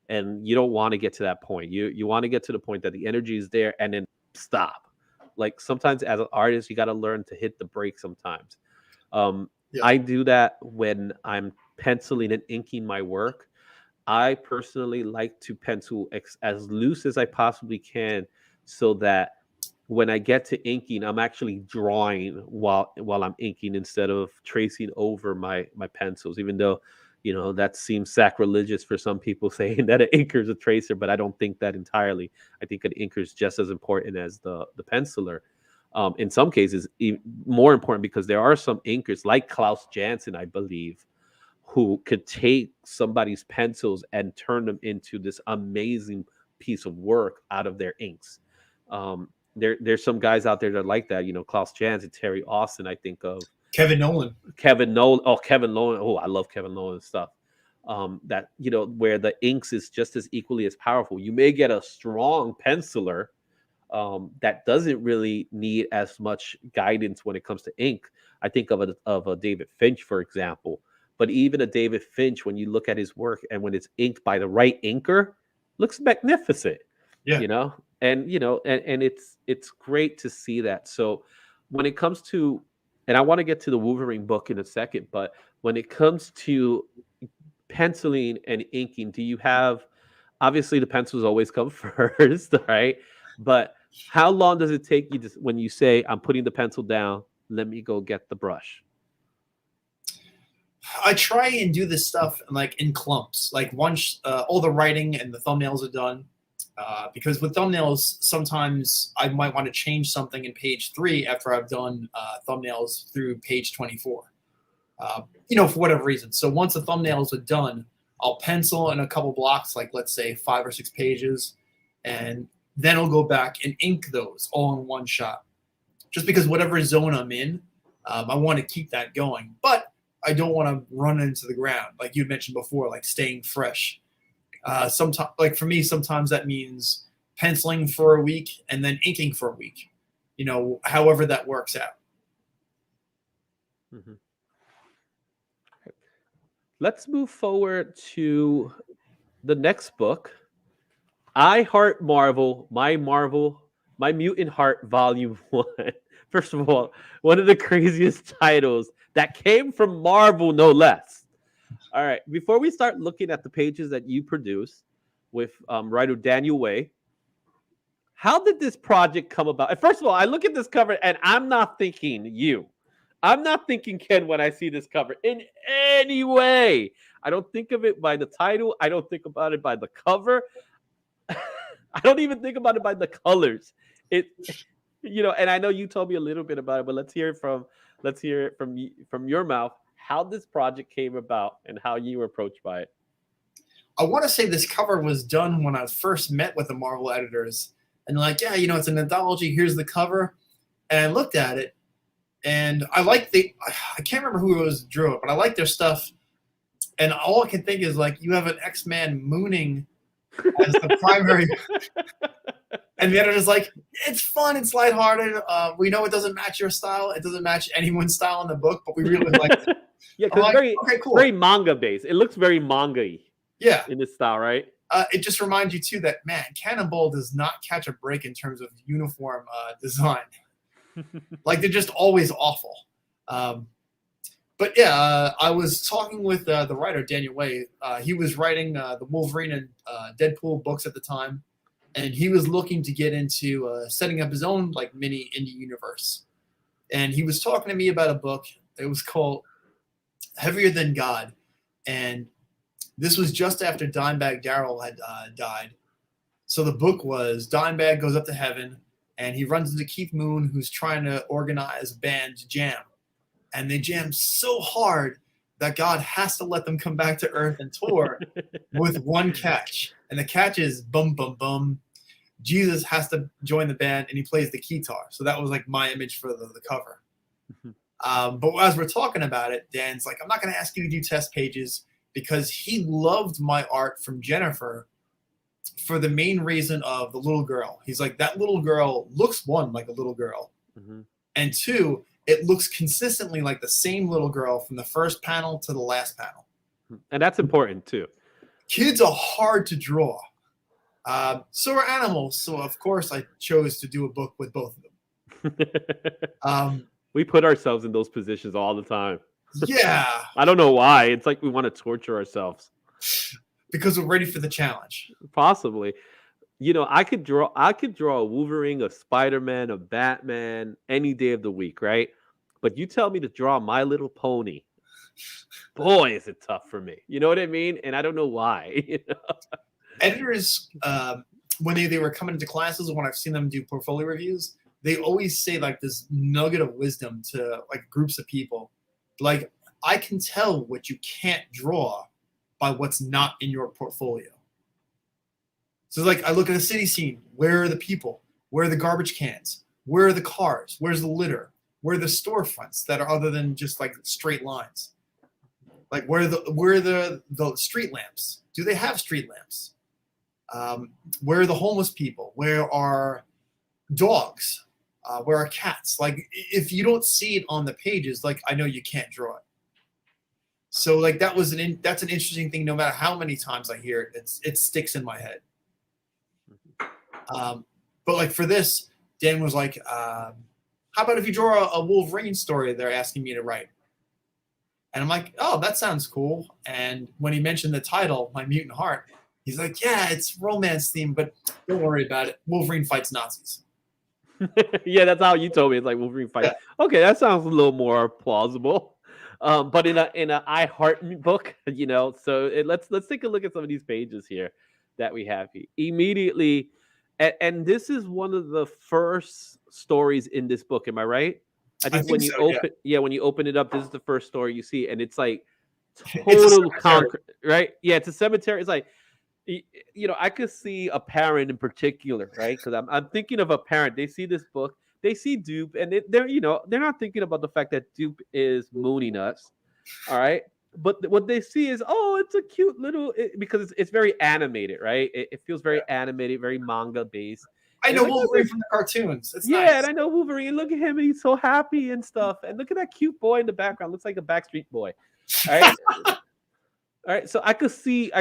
and you don't want to get to that point. You want to get to the point that the energy is there and then stop. Like sometimes as an artist, you got to learn to hit the brake sometimes. Yeah. I do that when I'm penciling and inking my work. I personally like to pencil as loose as I possibly can, so that when I get to inking, I'm actually drawing while I'm inking instead of tracing over my pencils. Even though, you know, that seems sacrilegious for some people saying that an inker is a tracer, but I don't think that entirely. I think an inker is just as important as the penciler. In some cases, even more important, because there are some inkers like Klaus Janson, I believe, who could take somebody's pencils and turn them into this amazing piece of work out of their inks. There's some guys out there that are like that, you know, Klaus Janson, Terry Austin, I think of. Kevin Nolan. Oh, I love Kevin Nolan stuff. That, you know, where the inks is just as equally as powerful. You may get a strong penciler, that doesn't really need as much guidance when it comes to ink. I think of a David Finch, for example. But even a David Finch, when you look at his work and when it's inked by the right inker, looks magnificent. Yeah. You know, and it's great to see that. So when it comes to, and I want to get to the Wolverine book in a second, but when it comes to penciling and inking, do you have, obviously the pencils always come first, right? But how long does it take you to, when you say, I'm putting the pencil down, let me go get the brush? I try and do this stuff like in clumps. Like once all the writing and the thumbnails are done, because with thumbnails, sometimes I might want to change something in page 3 after I've done thumbnails through page 24. For whatever reason. So once the thumbnails are done, I'll pencil in a couple blocks, like let's say 5 or 6 pages, and then I'll go back and ink those all in one shot. Just because whatever zone I'm in, I want to keep that going. But I don't want to run into the ground, like you mentioned before, like staying fresh. Sometimes, like for me, sometimes that means penciling for a week and then inking for a week. However that works out. Mm-hmm. Let's move forward to the next book. I Heart Marvel, My Mutant Heart, Volume 1. First of all, one of the craziest titles that came from Marvel, no less. All right, before we start looking at the pages that you produced with writer Daniel Way, how did this project come about? And first of all, I look at this cover and I'm not thinking you. I'm not thinking Ken when I see this cover in any way. I don't think of it by the title. I don't think about it by the cover. I don't even think about it by the colors. And I know you told me a little bit about it, but let's hear it from your mouth how this project came about and how you were approached by it. I want to say this cover was done when I first met with the Marvel editors, and they're like, yeah, it's an anthology. Here's the cover, and I looked at it, and I can't remember who it was that drew it, but I like their stuff, and all I can think is like you have an X-Man mooning as the primary. And the editor's like, it's fun, it's lighthearted. We know it doesn't match your style. It doesn't match anyone's style in the book, but we really like it. Yeah, because it's cool. Very manga based. It looks very manga-y. Yeah. In this style, right? It just reminds you, too, that, man, Cannonball does not catch a break in terms of uniform design. Like, they're just always awful. But, yeah, I was talking with the writer, Daniel Way. He was writing the Wolverine and Deadpool books at the time. And he was looking to get into setting up his own like mini indie universe. And he was talking to me about a book. It was called Heavier Than God. And this was just after Dimebag Darrell had died. So the book was Dimebag goes up to heaven and he runs into Keith Moon, who's trying to organize a band to jam. And they jam so hard that God has to let them come back to Earth and tour with one catch. And the catch is bum, bum, bum. Jesus has to join the band and he plays the guitar. So that was like my image for the cover. But as we're talking about it, Dan's like, I'm not going to ask you to do test pages because he loved my art from Jennifer for the main reason of the little girl. He's like, that little girl looks, one, like a little girl. Mm-hmm. And two, it looks consistently like the same little girl from the first panel to the last panel. And that's important too. Kids are hard to draw. So are animals. So, of course, I chose to do a book with both of them. We put ourselves in those positions all the time. Yeah. I don't know why. It's like we want to torture ourselves. Because we're ready for the challenge. Possibly. I could draw a Wolverine, a Spider-Man, a Batman any day of the week, right? But you tell me to draw My Little Pony. Boy, is it tough for me. You know what I mean? And I don't know why. Editors, when they were coming into classes, when I've seen them do portfolio reviews, they always say like this nugget of wisdom to like groups of people. Like, I can tell what you can't draw by what's not in your portfolio. So like, I look at a city scene. Where are the people? Where are the garbage cans? Where are the cars? Where's the litter? Where are the storefronts that are other than just like straight lines? Like, where are the street lamps? Do they have street lamps? Where are the homeless people? Where are dogs. Where are cats? Like, if you don't see it on the pages, like, I know you can't draw it. So like that's an interesting thing. No matter how many times I hear it, it sticks in my head. But like for this, Dan was like, "How about if you draw a Wolverine story they're asking me to write?" And I'm like, "Oh, that sounds cool." And when he mentioned the title, My Mutant Heart, he's like, "Yeah, it's romance themed, but don't worry about it. Wolverine fights Nazis." Yeah, that's how you told me. It's like Wolverine fight. Yeah. Okay, that sounds a little more plausible. But in a I Heart Me book, so let's take a look at some of these pages here that we have here. Immediately, and this is one of the first stories in this book. Am I right? I think when you so, open, when you open it up, this is the first story you see, and it's like It's a total cemetery. concrete, right? Yeah, it's a cemetery. It's like, I could see a parent in particular, right? Because I'm thinking of a parent. They see this book, they see Dupe, and they're not thinking about the fact that Dupe is mooning us, all right? But what they see is, oh, it's a cute little, because it's very animated, right? It feels very animated, very manga based. I And know like, Wolverine from the cartoons. It's yeah, nice. and I know Wolverine. Look at him; he's so happy and stuff. And look at that cute boy in the background. Looks like a Backstreet Boy. All right, all right. So I could see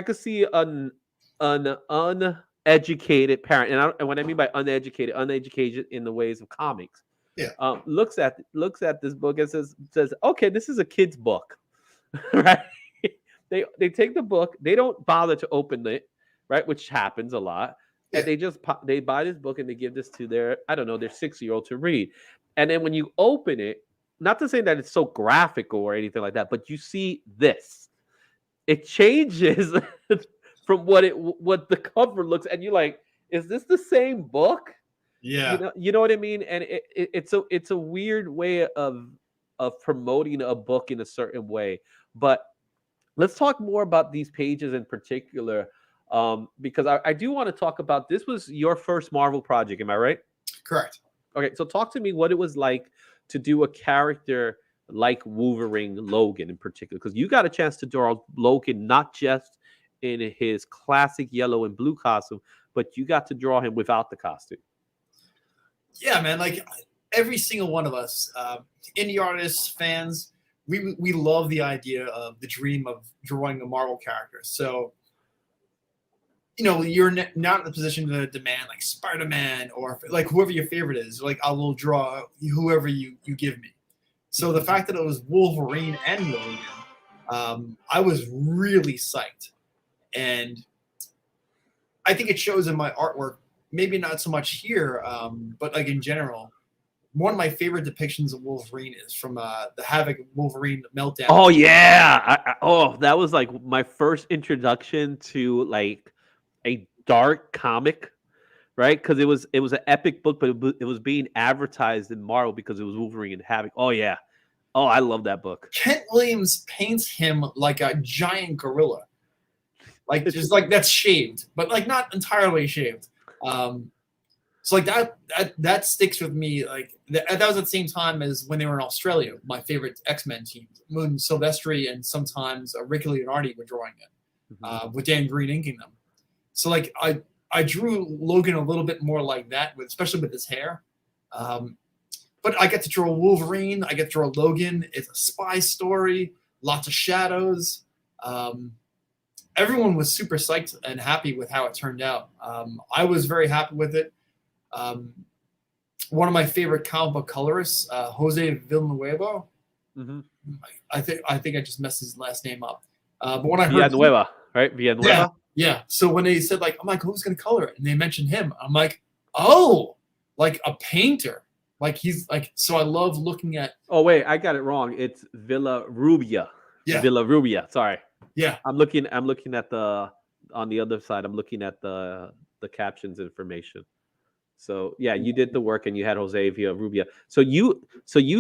an uneducated parent, and what I mean by uneducated in the ways of comics. Yeah. Looks at this book and says, okay, this is a kid's book, right? They take the book, they don't bother to open it, right, which happens a lot, and they buy this book and they give this to their, I don't know, their 6-year-old to read, and then when you open it, not to say that it's so graphical or anything like that, but you see this, it changes from what the cover looks, and you're like, is this the same book? Yeah. You know what I mean? And it's a weird way of promoting a book in a certain way. But let's talk more about these pages in particular, because I do want to talk about, this was your first Marvel project, am I right? Correct. Okay, so talk to me what it was like to do a character like Wolverine Logan in particular, because you got a chance to draw Logan not just in his classic yellow and blue costume, but you got to draw him without the costume. Yeah, man. Like every single one of us, indie artists, fans, we love the idea of the dream of drawing a Marvel character. So, you're not in the position to demand like Spider-Man or like whoever your favorite is. Like, I will draw whoever you give me. So the fact that it was Wolverine and Logan, I was really psyched. And I think it shows in my artwork, maybe not so much here, but like in general. One of my favorite depictions of Wolverine is from the Havoc Wolverine Meltdown. Oh yeah, that was like my first introduction to like a dark comic, right? Because it was an epic book, but it was being advertised in Marvel because it was Wolverine and Havoc. Oh yeah, oh I love that book. Kent Williams paints him like a giant gorilla, like just like that's shaved, but like not entirely shaved. So like that sticks with me. Like that was at the same time as when they were in Australia. My favorite X-Men teams, Moon Silvestri, and sometimes Ricky Leonardi were drawing it, with Dan Green inking them. So like I drew Logan a little bit more like that, especially with his hair. But I get to draw Wolverine. I get to draw Logan. It's a spy story, lots of shadows. Everyone was super psyched and happy with how it turned out. I was very happy with it. One of my favorite comic book colorists, Jose Villanueva. Mm-hmm. I think I just messed his last name up. But when I heard Villanueva, right? Villanueva. Yeah. So when they said like, I'm like, who's gonna color it? And they mentioned him. I'm like, oh, like a painter. Like he's like. So I love looking at. Oh wait, I got it wrong. It's Villarubia. Yeah. Villarubia. Sorry. Yeah. I'm looking at the on the other side. I'm looking at the captions information. So yeah, you did the work and you had Jose Villarubia. So you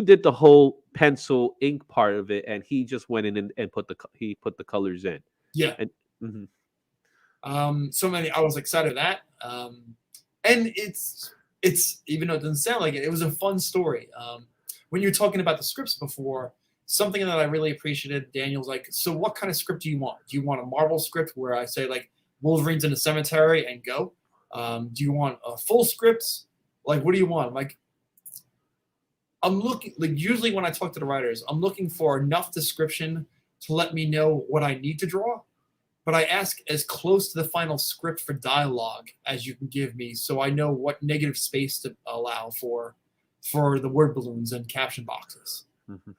did the whole pencil ink part of it, and he just went in and put the colors in. Yeah. And, so many. I was excited for that. And it's even though it doesn't sound like it, it was a fun story. When you were talking about the scripts before, something that I really appreciated, Daniel's like, so what kind of script do you want? Do you want a Marvel script where I say like Wolverine's in a cemetery and go? Do you want a full script Like, what do you want? I'm like, I'm looking, like, usually when I talk to the writers, I'm looking for enough description to let me know what I need to draw. But I ask as close to the final script for dialogue as you can give me, so I know what negative space to allow for the word balloons and caption boxes. Mm-hmm.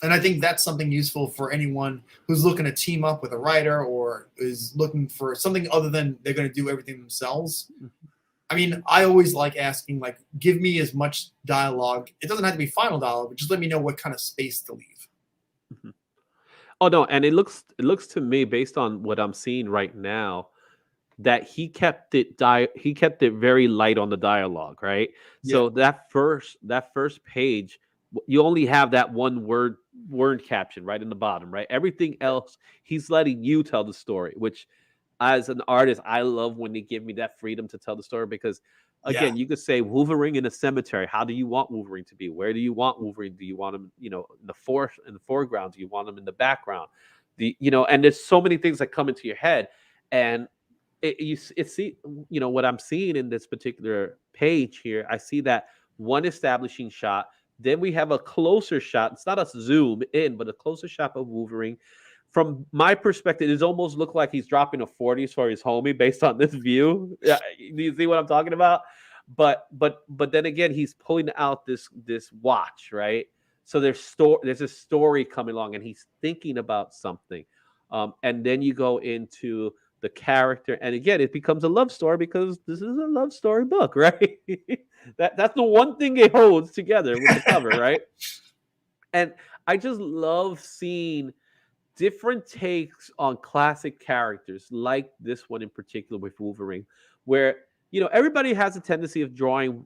And I think that's something useful for anyone who's looking to team up with a writer or is looking for something other than they're going to do everything themselves. I mean, I always like asking, like, give me as much dialogue. It doesn't have to be final dialogue, but just let me know what kind of space to leave. Mm-hmm. Oh no, and it looks to me, based on what I'm seeing right now, that he kept it very light on the dialogue, right? Yeah. So that first page, you only have that one word caption right in the bottom, right? Everything else, he's letting you tell the story, which, as an artist, I love when they give me that freedom to tell the story, because again, you could say Wolverine in a cemetery. How do you want Wolverine to be? Where do you want Wolverine? Do you want him, in the foreground? Do you want him in the background? And there's so many things that come into your head, and what I'm seeing in this particular page here. I see that one establishing shot. Then we have a closer shot. It's not a zoom in, but a closer shot of Wolverine. From my perspective, it almost looked like he's dropping a 40s for his homie based on this view. Yeah, do you see what I'm talking about? But then again, he's pulling out this watch, right? So there's a story coming along, and he's thinking about something. And then you go into the character, and again, it becomes a love story, because this is a love story book, right? That's the one thing it holds together with the cover, right? And I just love seeing different takes on classic characters, like this one in particular with Wolverine, where everybody has a tendency of drawing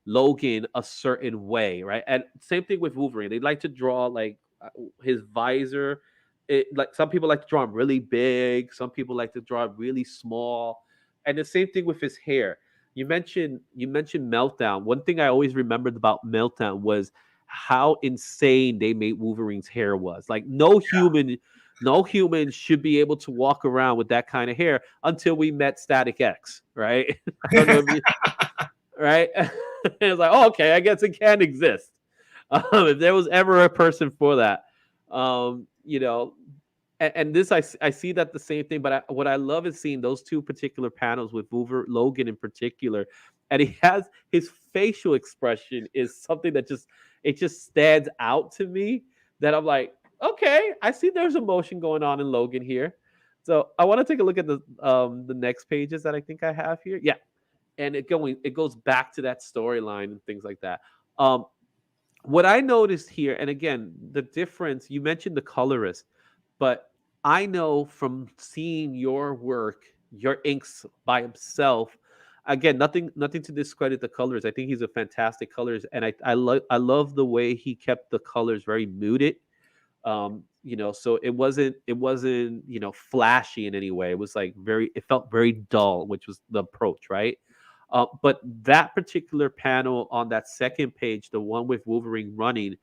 Logan a certain way, right? And same thing with Wolverine. They like to draw like his visor. Like some people like to draw him really big, some people like to draw him really small, and the same thing with his hair. You mentioned Meltdown. One thing I always remembered about Meltdown was how insane they made Wolverine's hair was. Like no human should be able to walk around with that kind of hair until we met Static X, right? I don't know if you, right? It's like, oh, okay, I guess it can exist. If there was ever a person for that, and this I see that the same thing. But what I love is seeing those two particular panels with Logan in particular, and he has his facial expression is something that just stands out to me, that I'm like, okay, I see there's emotion going on in Logan here. So I want to take a look at the next pages that I think I have here. Yeah, and it goes back to that storyline and things like that. What I noticed here, and again, the difference, you mentioned the colorist, but I know from seeing your work, your inks by himself, again, nothing to discredit the colors. I think he's a fantastic colorist, and I love the way he kept the colors very muted. So it wasn't flashy in any way. It was like it felt very dull, which was the approach, right? But that particular panel on that second page, the one with Wolverine running,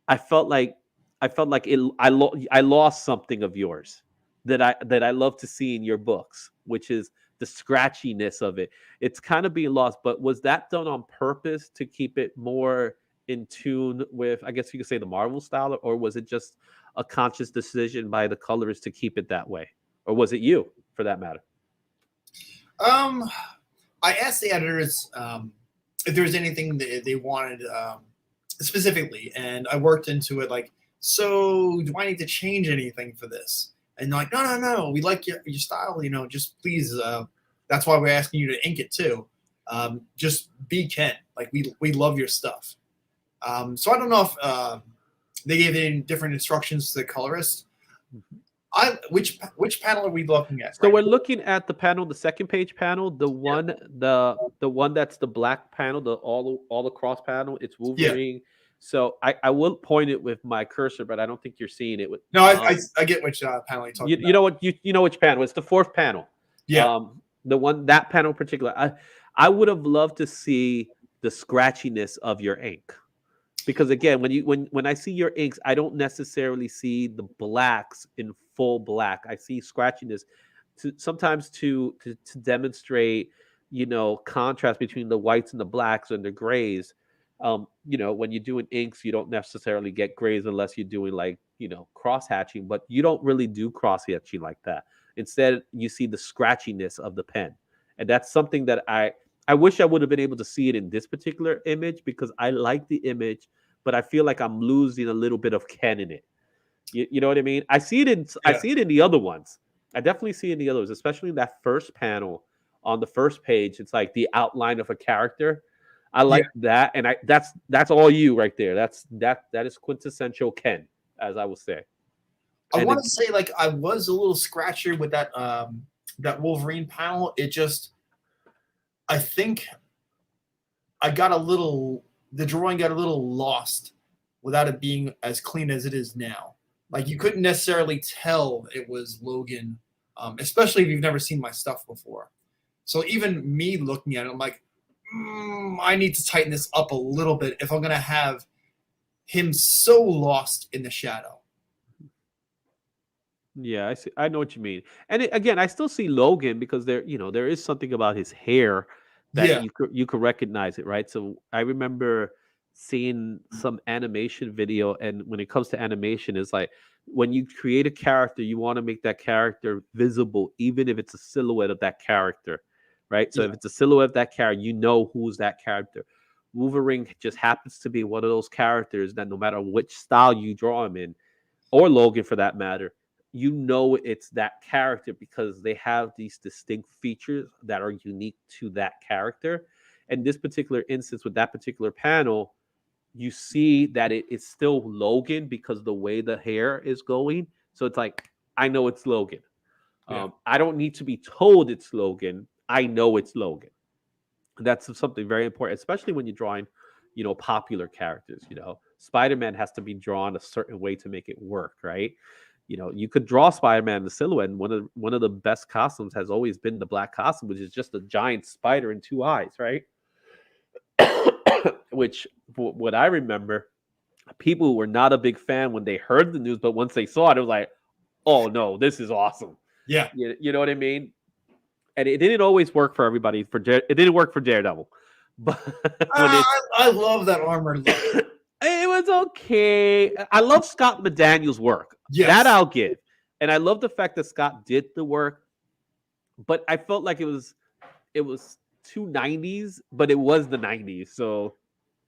I felt like I lost something of yours that I love to see in your books, which is the scratchiness of it. It's kind of being lost. But was that done on purpose to keep it more in tune with, I guess you could say, the Marvel style, or was it just a conscious decision by the colorist to keep it that way, or was it you, for that matter? I asked the editors if there was anything that they wanted specifically, and I worked into it like, so do I need to change anything for this? And they're like, no, we like your style, just please. That's why we're asking you to ink it too. Just be Ken. Like we love your stuff. So I don't know if they gave any different instructions to the colorist. Which panel are we looking at? So we're looking at the panel, the second page panel, the one that's the black panel, the all across panel. It's Wolverine. Yeah. So I will point it with my cursor, but I don't think you're seeing it. No, I get which panel you're talking about. You know what? You know which panel? It's the fourth panel. Yeah. That panel in particular. I would have loved to see the scratchiness of your ink. Because again, when I see your inks, I don't necessarily see the blacks in full black. I see scratchiness sometimes to demonstrate, contrast between the whites and the blacks and the grays. When you're doing inks, you don't necessarily get grays unless you're doing like, cross hatching, but you don't really do cross hatching like that. Instead, you see the scratchiness of the pen. And that's something that I wish I would have been able to see it in this particular image, because I like the image, but I feel like I'm losing a little bit of Ken in it. You know what I mean? I see it in the other ones. I definitely see it in the others, especially in that first panel on the first page. It's like the outline of a character. I like that, and that's all you right there. That is quintessential Ken, as I would say. I want to say, like, I was a little scratchy with that Wolverine panel. I think the drawing got a little lost without it being as clean as it is now. Like, you couldn't necessarily tell it was Logan, especially if you've never seen my stuff before. So even me looking at it, I'm like, I need to tighten this up a little bit if I'm going to have him so lost in the shadow. Yeah, I see. I know what you mean. And again, I still see Logan, because there is something about his hair that you could recognize it, right? So I remember seeing some animation video, and when it comes to animation, it's like when you create a character, you want to make that character visible, even if it's a silhouette of that character, right? So if it's a silhouette of that character, you know who's that character. Wolverine just happens to be one of those characters that no matter which style you draw him in, or Logan for that matter, it's that character, because they have these distinct features that are unique to that character. And this particular instance with that particular panel, you see that it's still Logan because the way the hair is going. So it's like, I know it's Logan. I don't need to be told it's Logan. I know it's Logan. That's something very important, especially when you're drawing, popular characters. Spider-Man has to be drawn a certain way to make it work, right? You could draw Spider-Man in the silhouette, and one of the best costumes has always been the black costume, which is just a giant spider and two eyes, right? Which, what I remember, people were not a big fan when they heard the news, but once they saw it, it was like, oh no, this is awesome. Yeah. You know what I mean? And it didn't always work for everybody. It didn't work for Daredevil. But I love that armor look. It was okay. I love Scott McDaniel's work. Yes. That I'll give. And I love the fact that Scott did the work. But I felt like it was too 90s, but it was the 90s. So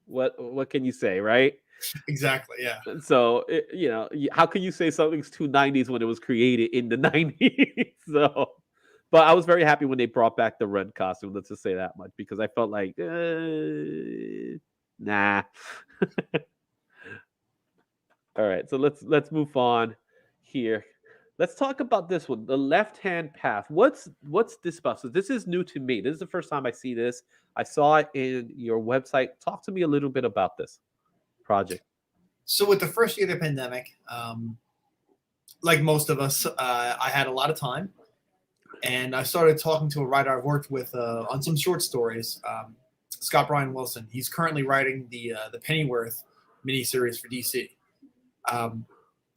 what can you say, right? Exactly, yeah. So, how can you say something's too 90s when it was created in the 90s? So, but I was very happy when they brought back the red costume, let's just say that much, because I felt like, nah. All right, so let's move on here. Let's talk about this one, the left-hand path. What's this about? So this is new to me. This is the first time I see this. I saw it in your website. Talk to me a little bit about this project. So with the first year of the pandemic, like most of us, I had a lot of time, and I started talking to a writer I've worked with on some short stories, Scott Bryan Wilson. He's currently writing the Pennyworth miniseries for DC.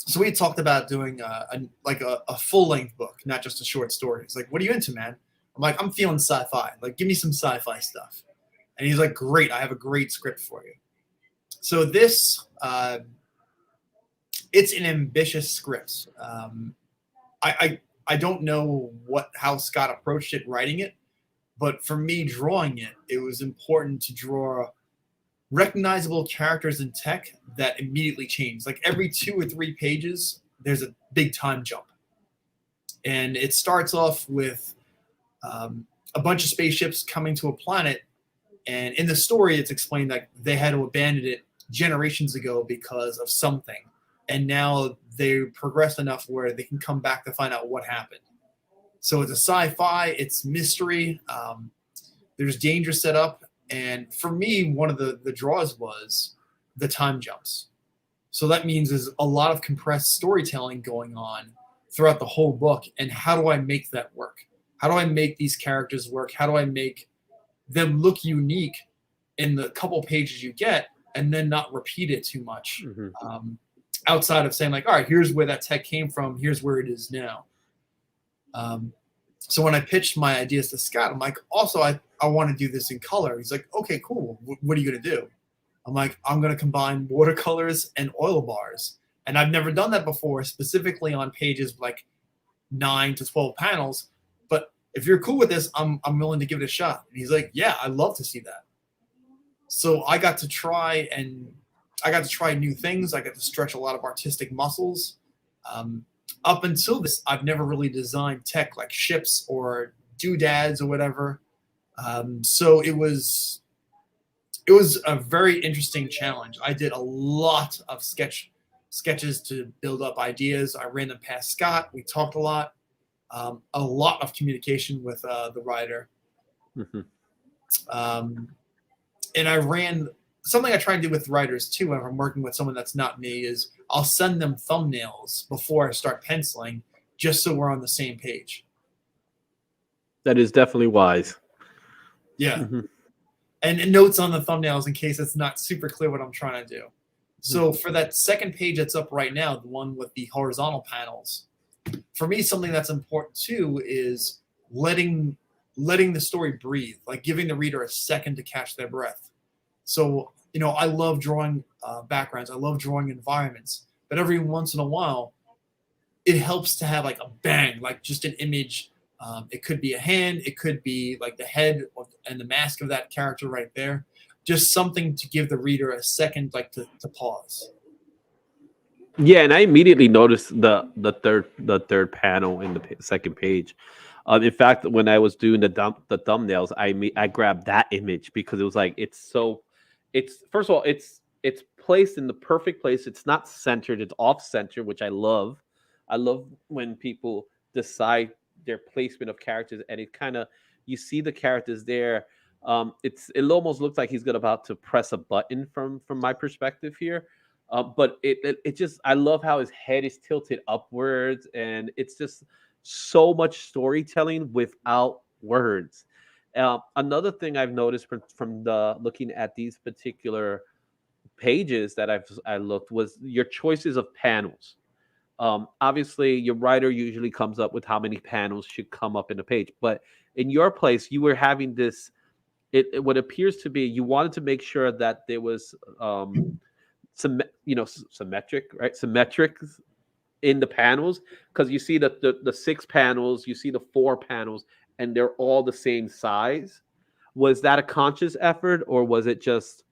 So we talked about doing a full-length book, not just a short story. He's like, "What are you into, man?" I'm like, "I'm feeling sci-fi. Like, give me some sci-fi stuff." And he's like, "Great, I have a great script for you." So this, it's an ambitious script. I don't know how Scott approached it writing it, but for me drawing it, it was important to draw recognizable characters in tech that immediately change. Like every 2 or 3 pages, there's a big time jump. And it starts off with a bunch of spaceships coming to a planet. And in the story, it's explained that they had to abandon it generations ago because of something. And now they progressed enough where they can come back to find out what happened. So it's a sci-fi, it's mystery. There's danger set up. And for me, one of the draws was the time jumps. So that means there's a lot of compressed storytelling going on throughout the whole book. And how do I make that work? How do I make these characters work? How do I make them look unique in the couple pages you get and then not repeat it too much? Mm-hmm. Outside of saying like, all right, here's where that tech came from. Here's where it is now. So when I pitched my ideas to Scott, I'm like, also, I want to do this in color. He's like, okay, cool. What are you going to do? I'm like, I'm going to combine watercolors and oil bars. And I've never done that before, specifically on pages like 9 to 12 panels. But if you're cool with this, I'm willing to give it a shot. And he's like, yeah, I'd love to see that. So I got to try new things. I got to stretch a lot of artistic muscles. Up until this, I've never really designed tech like ships or doodads or whatever. So it was a very interesting challenge. I did a lot of sketches to build up ideas. I ran them past Scott. We talked a lot of communication with the writer. Mm-hmm. And I ran something I try and do with writers too. When I'm working with someone that's not me, is I'll send them thumbnails before I start penciling, just so we're on the same page. That is definitely wise. Yeah. Mm-hmm. And notes on the thumbnails in case it's not super clear what I'm trying to do. So for that second page that's up right now, the one with the horizontal panels, for me, something that's important too is letting the story breathe, like giving the reader a second to catch their breath. So, I love drawing backgrounds. I love drawing environments. But every once in a while, it helps to have like a bang, like just an image. It could be a hand. It could be like the head and the mask of that character right there. Just something to give the reader a second, like to pause. Yeah, and I immediately noticed the third panel in the second page. In fact, when I was doing the thumbnails, I grabbed that image because it was like it's first of all it's placed in the perfect place. It's not centered. It's off center, which I love. I love when people decide their placement of characters, and it kind of, you see the characters there. It almost looks like he's about to press a button from my perspective here. But it just, I love how his head is tilted upwards, and it's just so much storytelling without words. Another thing I've noticed from the looking at these particular pages that I looked was your choices of panels. Obviously, your writer usually comes up with how many panels should come up in a page, but in your place, you were having this. What appears to be, you wanted to make sure that there was symmetric, right? Symmetric in the panels, because you see the 6 panels, you see the 4 panels, and they're all the same size. Was that a conscious effort, or was it just,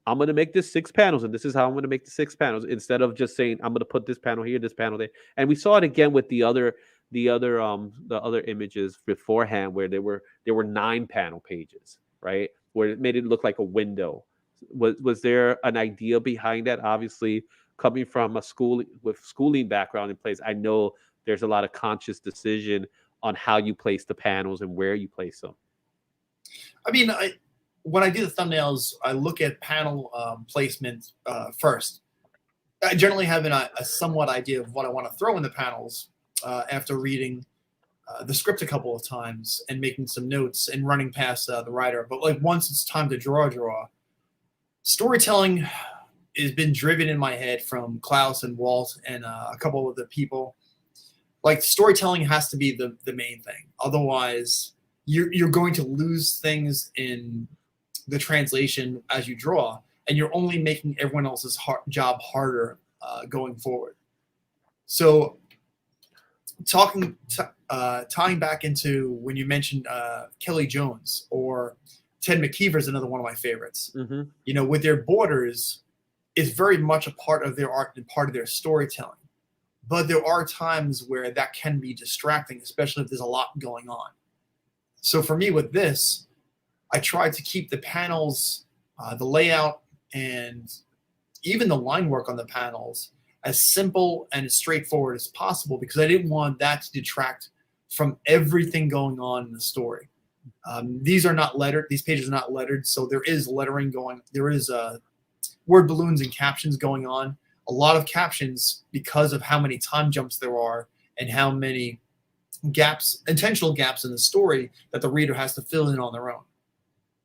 I'm going to make this 6 panels, and this is how I'm going to make the 6 panels, instead of just saying I'm going to put this panel here, this panel there? And we saw it again with the other images beforehand, where there were 9 panel pages, right, where it made it look like a window. Was there an idea behind that? Obviously, coming from a schooling background in place, I know there's a lot of conscious decision on how you place the panels and where you place them. I mean, when I do the thumbnails, I look at panel placement first. I generally have a somewhat idea of what I want to throw in the panels after reading the script a couple of times and making some notes and running past the writer. But like once it's time to draw, storytelling has been driven in my head from Klaus and Walt and a couple of the people. Like, storytelling has to be the main thing. Otherwise, you're going to lose things in the translation as you draw, and you're only making everyone else's job harder going forward. So tying back into when you mentioned Kelly Jones or Ted McKeever is another one of my favorites. Mm-hmm. With their borders, it's very much a part of their art and part of their storytelling. But there are times where that can be distracting, especially if there's a lot going on. So for me with this, I tried to keep the panels, the layout, and even the line work on the panels as simple and as straightforward as possible, because I didn't want that to detract from everything going on in the story. These are not lettered. These pages are not lettered, so there is lettering going. There is word balloons and captions going on. A lot of captions because of how many time jumps there are and how many gaps, intentional gaps in the story that the reader has to fill in on their own.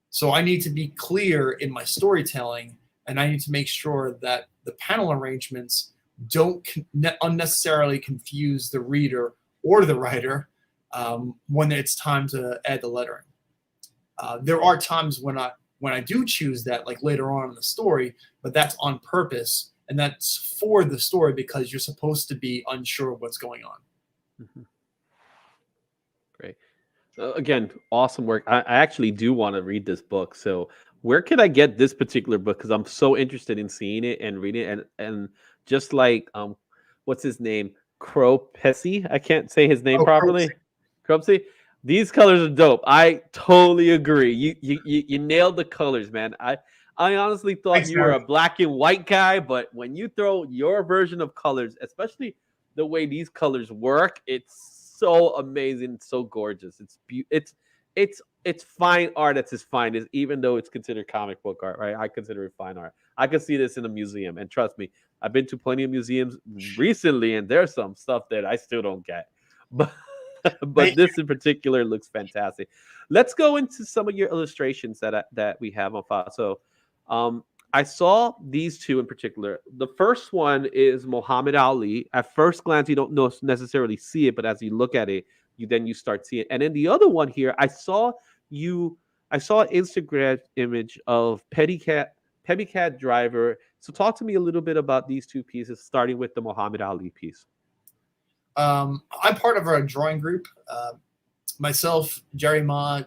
So I need to be clear in my storytelling, and I need to make sure that the panel arrangements don't unnecessarily confuse the reader or the writer, when it's time to add the lettering. There are times when I do choose that, like later on in the story, but that's on purpose, and that's for the story because you're supposed to be unsure of what's going on. Mm-hmm. Great. Again, awesome work. I actually do want to read this book. So where can I get this particular book? Because I'm so interested in seeing it and reading it. And just like what's his name? Cropesy. I can't say his name properly. Cropesy. These colors are dope. I totally agree. You nailed the colors, man. I honestly thought you were a black and white guy, but when you throw your version of colors, especially the way these colors work, it's so amazing, so gorgeous. It's fine art at its finest, even though it's considered comic book art, right? I consider it fine art. I can see this in a museum, and trust me, I've been to plenty of museums recently, and there's some stuff that I still don't get, but this in particular looks fantastic. Let's go into some of your illustrations that we have on file. So, I saw these two in particular. The first one is Muhammad Ali. At first glance, you don't necessarily see it, but as you look at it, you start seeing it. And then the other one here, I saw an Instagram image of Pedicab Driver. So talk to me a little bit about these two pieces, starting with the Muhammad Ali piece. I'm part of a drawing group. Myself, Jerry Ma,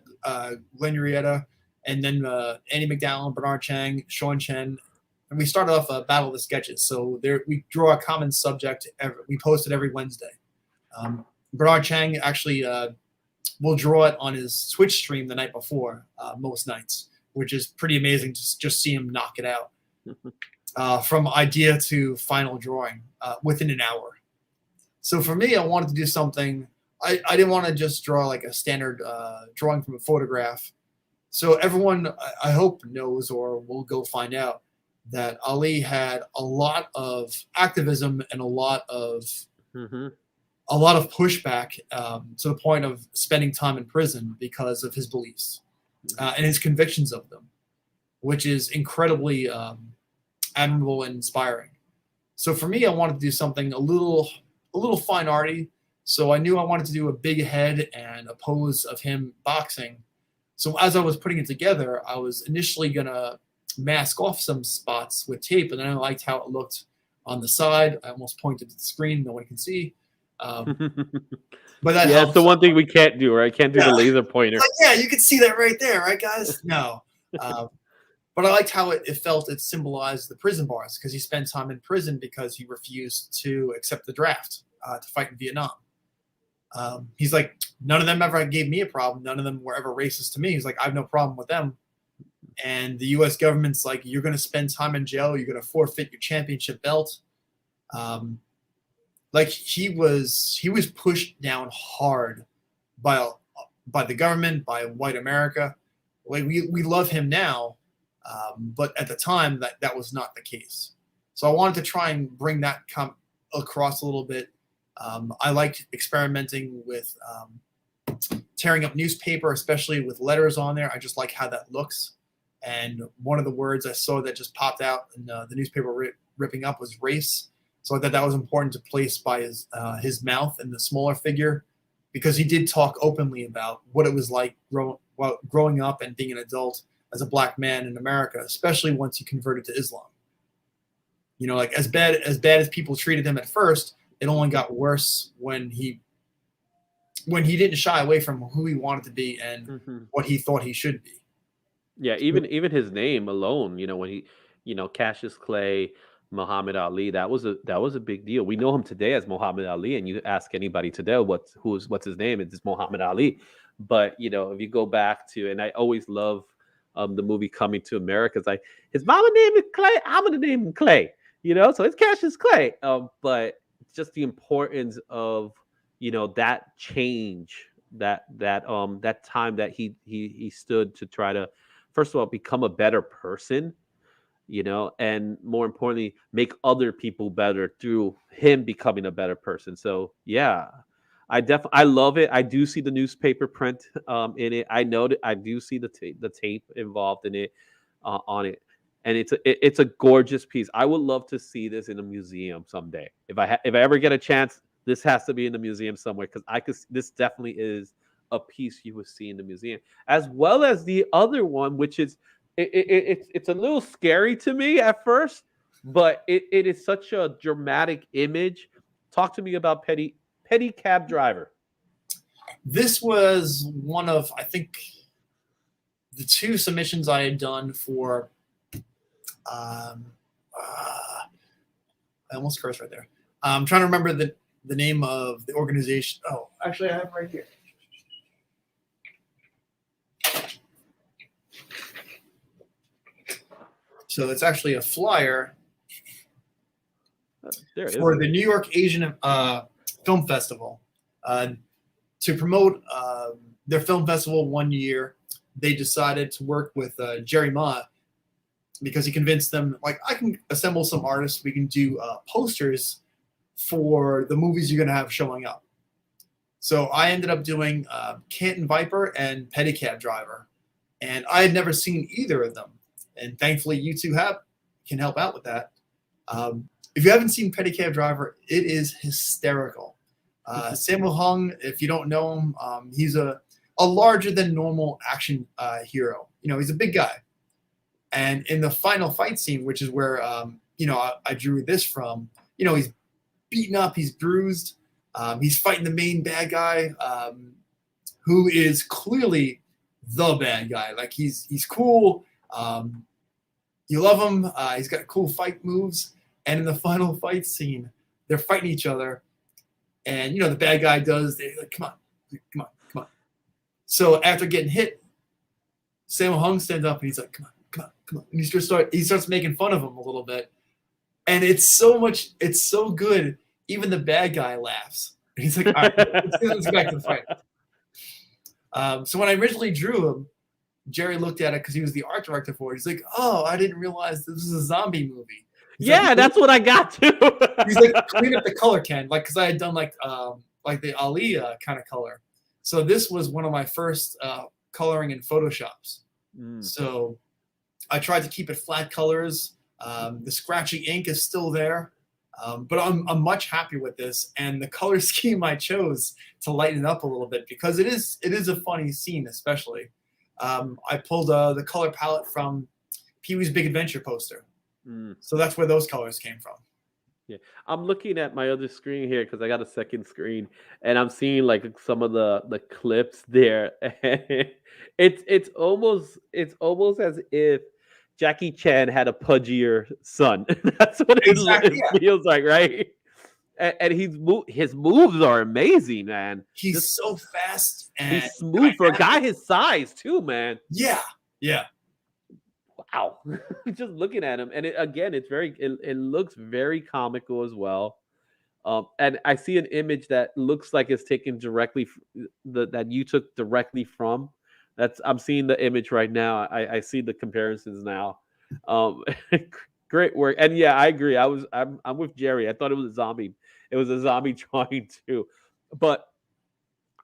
Glenn Urieta, and then Andy McDowell, Bernard Chang, Sean Chen. And we started off a battle of the sketches. So we draw a common subject. We post it every Wednesday. Bernard Chang actually will draw it on his Twitch stream the night before most nights, which is pretty amazing to just see him knock it out. From idea to final drawing within an hour. So for me, I wanted to do something. I didn't want to just draw like a standard drawing from a photograph. So everyone, I hope, knows or will go find out that Ali had a lot of activism and a lot of pushback to the point of spending time in prison because of his beliefs and his convictions of them, which is incredibly admirable and inspiring. So for me, I wanted to do something a little fine arty. So I knew I wanted to do a big head and a pose of him boxing. So as I was putting it together, I was initially going to mask off some spots with tape, and then I liked how it looked on the side. I almost pointed to the screen, no one can see. But that helps. It's the one thing we can't do, right? Can't do the laser pointer. Like, you can see that right there, right, guys? No. But I liked how it symbolized the prison bars, because he spent time in prison because he refused to accept the draft to fight in Vietnam. He's like, none of them ever gave me a problem. None of them were ever racist to me. He's like, I have no problem with them. And the U.S. government's like, you're going to spend time in jail. You're going to forfeit your championship belt. Like he was pushed down hard by the government, by white America. Like we love him now, but at the time that was not the case. So I wanted to try and bring that across a little bit. I liked experimenting with tearing up newspaper, especially with letters on there. I just like how that looks. And one of the words I saw that just popped out in the newspaper ripping up was race. So I thought that was important to place by his mouth and the smaller figure, because he did talk openly about what it was like growing up and being an adult as a black man in America, especially once he converted to Islam. You know, like as bad as people treated him at first, it only got worse when he didn't shy away from who he wanted to be and what he thought he should be. Yeah, even his name alone, you know, when he, you know, Cassius Clay, Muhammad Ali, that was a big deal. We know him today as Muhammad Ali, and you ask anybody today what's his name, it's Muhammad Ali. But you know, if you go back to, and I always love the movie Coming to America, it's like his mama name is Clay, I'm gonna name him Clay, you know, so it's Cassius Clay. But just the importance of, you know, that change, that time that he stood to try to, first of all, become a better person, you know, and more importantly, make other people better through him becoming a better person. So yeah, I love it. I do see the newspaper print in it. I know that I do see the tape involved in it on it, and it's a gorgeous piece. I would love to see this in a museum someday. If I ever get a chance, this has to be in the museum somewhere, because this definitely is a piece you would see in the museum, as well as the other one, which is it's a little scary to me at first, but it is such a dramatic image. Talk to me about Petty Cab Driver. This was one of, I think, the 2 submissions I had done for. I almost cursed right there. I'm trying to remember the name of the organization. Oh, actually, I have it right here. So it's actually a flyer for the New York Asian Film Festival. To promote their film festival one year, they decided to work with Jerry Ma, because he convinced them, like, I can assemble some artists. We can do posters for the movies you're going to have showing up. So I ended up doing Canton Viper and Petty Cab Driver. And I had never seen either of them. And thankfully, you two can help out with that. If you haven't seen Petty Cab Driver, it is hysterical. Sammo Hung, if you don't know him, he's a larger than normal action hero. You know, he's a big guy. And in the final fight scene, which is where I drew this from, he's beaten up, he's bruised, he's fighting the main bad guy, who is clearly the bad guy. Like, he's cool. You love him. He's got cool fight moves. And in the final fight scene, they're fighting each other. And, the bad guy they're like, come on. So after getting hit, Sammo Hung stands up and he's like, come on. And he starts making fun of him a little bit. And it's so good. Even the bad guy laughs. And he's like, all right, let's go back to the fight. So when I originally drew him, Jerry looked at it because he was the art director for it. He's like, oh, I didn't realize this was a zombie movie. He's like, that's what I got too. He's like, clean up the color, Ken, like, because I had done like the Ali kind of color. So this was one of my first coloring in Photoshops. So I tried to keep it flat colors. The scratchy ink is still there, but I'm much happier with this, and the color scheme I chose to lighten it up a little bit, because it is a funny scene, especially. I pulled the color palette from Pee-wee's Big Adventure poster. So that's where those colors came from. Yeah, I'm looking at my other screen here because I got a second screen, and I'm seeing like some of the clips there. it's almost as if Jackie Chan had a pudgier son. That's what it feels like, right? And his moves are amazing, man. He's so fast and he's smooth for a guy his size too, man. Yeah. Wow. Just looking at him, and it looks very comical as well. And I see an image that looks like it's taken directly that you took directly from. I'm seeing the image right now. I see the comparisons now. Great work. And yeah, I agree. I'm with Jerry. I thought it was a zombie. It was a zombie drawing too. But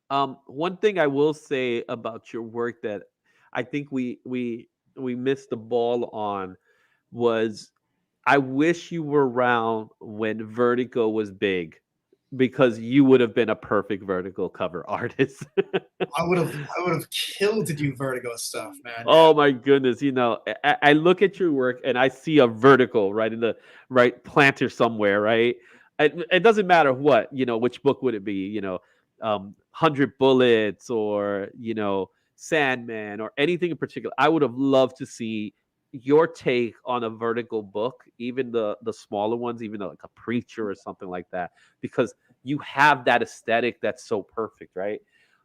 one thing I will say about your work that I think we missed the ball on was, I wish you were around when Vertigo was big, because you would have been a perfect Vertigo cover artist. I would have killed to do Vertigo stuff, man. Oh my goodness. I look at your work and I see a vertical right in the right planter somewhere, right? It doesn't matter what, which book would it be, 100 Bullets or, Sandman or anything in particular. I would have loved to see your take on a vertical book, even the smaller ones, even like a Preacher or something like that, because you have that aesthetic that's so perfect, right?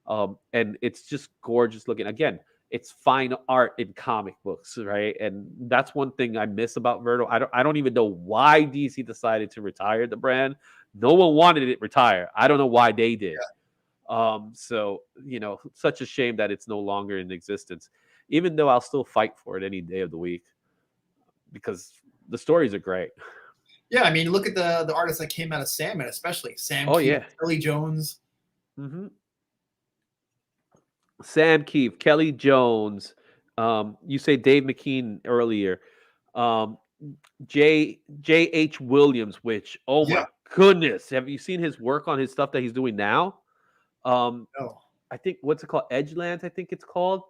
And it's just gorgeous looking. Again, it's fine art in comic books, right? And that's one thing I miss about Vertigo. I don't even know why DC decided to retire the brand. No one wanted it retired. I don't know why they did. Yeah. So, such a shame that it's no longer in existence, even though I'll still fight for it any day of the week, because the stories are great. Yeah, I mean, look at the artists that came out of Sandman, especially Sam Keith, Kelly Jones. Mm-hmm. Sam Keith, Kelly Jones. You say Dave McKean earlier. J.H. Williams, which, oh my goodness. Have you seen his work on his stuff that he's doing now? Oh, I think, what's it called? Edgelands, I think it's called.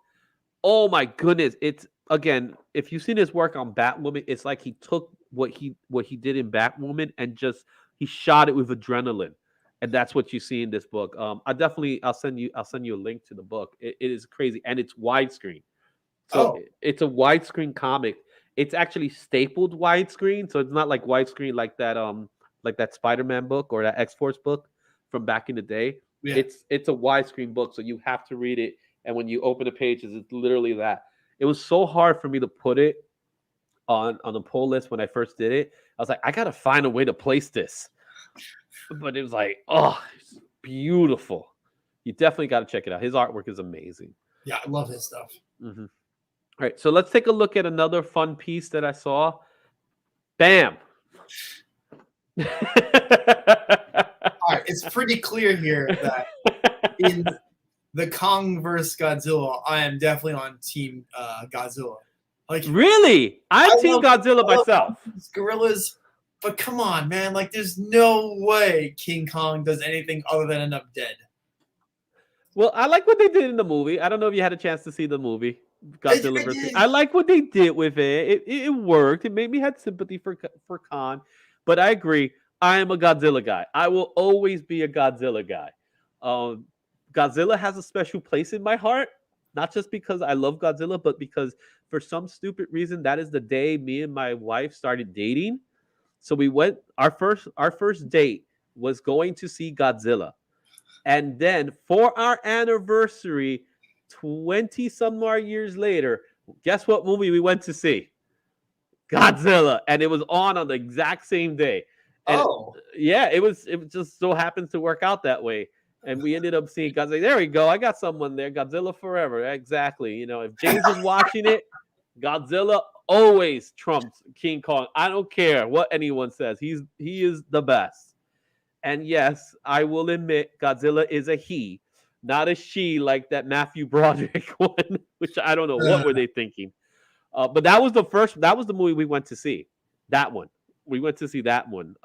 Oh my goodness. It's, again, if you've seen his work on Batwoman, it's like he took what he did in Batwoman and just he shot it with adrenaline. And that's what you see in this book. I'll send you a link to the book. It is crazy. And it's widescreen. So it's a widescreen comic. It's actually stapled widescreen. So it's not like widescreen like that Spider-Man book or that X-Force book from back in the day. yeah. It's a widescreen book, so you have to read it. And when you open the pages, it's literally that. It was so hard for me to put it on the pull list when I first did it. I was like, I gotta find a way to place this. But it was like, oh, it's beautiful. You definitely got to check it out. His artwork is amazing. Yeah, I love his stuff. Mm-hmm. All right, so let's take a look at another fun piece that I saw. Bam. All right, it's pretty clear here that in the Kong versus Godzilla, I am definitely on Team Godzilla. Like, really? I'm Team Godzilla myself. Gorillas, but come on, man! Like, there's no way King Kong does anything other than end up dead. Well, I like what they did in the movie. I don't know if you had a chance to see the movie Godzilla versus. I like what they did with it. It worked. It made me have sympathy for Kong. But I agree. I am a Godzilla guy. I will always be a Godzilla guy. Godzilla has a special place in my heart, not just because I love Godzilla, but because for some stupid reason, that is the day me and my wife started dating. So we went, our first date was going to see Godzilla. And then for our anniversary, 20 some more years later, guess what movie we went to see? Godzilla. And it was on the exact same day. And yeah, it just so happens to work out that way. And we ended up seeing Godzilla. There we go. I got someone there. Godzilla forever. Exactly. You know, if James was watching it, Godzilla always trumps King Kong. I don't care what anyone says. He is the best. And yes, I will admit Godzilla is a he, not a she like that Matthew Broderick one, which I don't know what were they thinking. But that was the movie we went to see. That one. We went to see that one.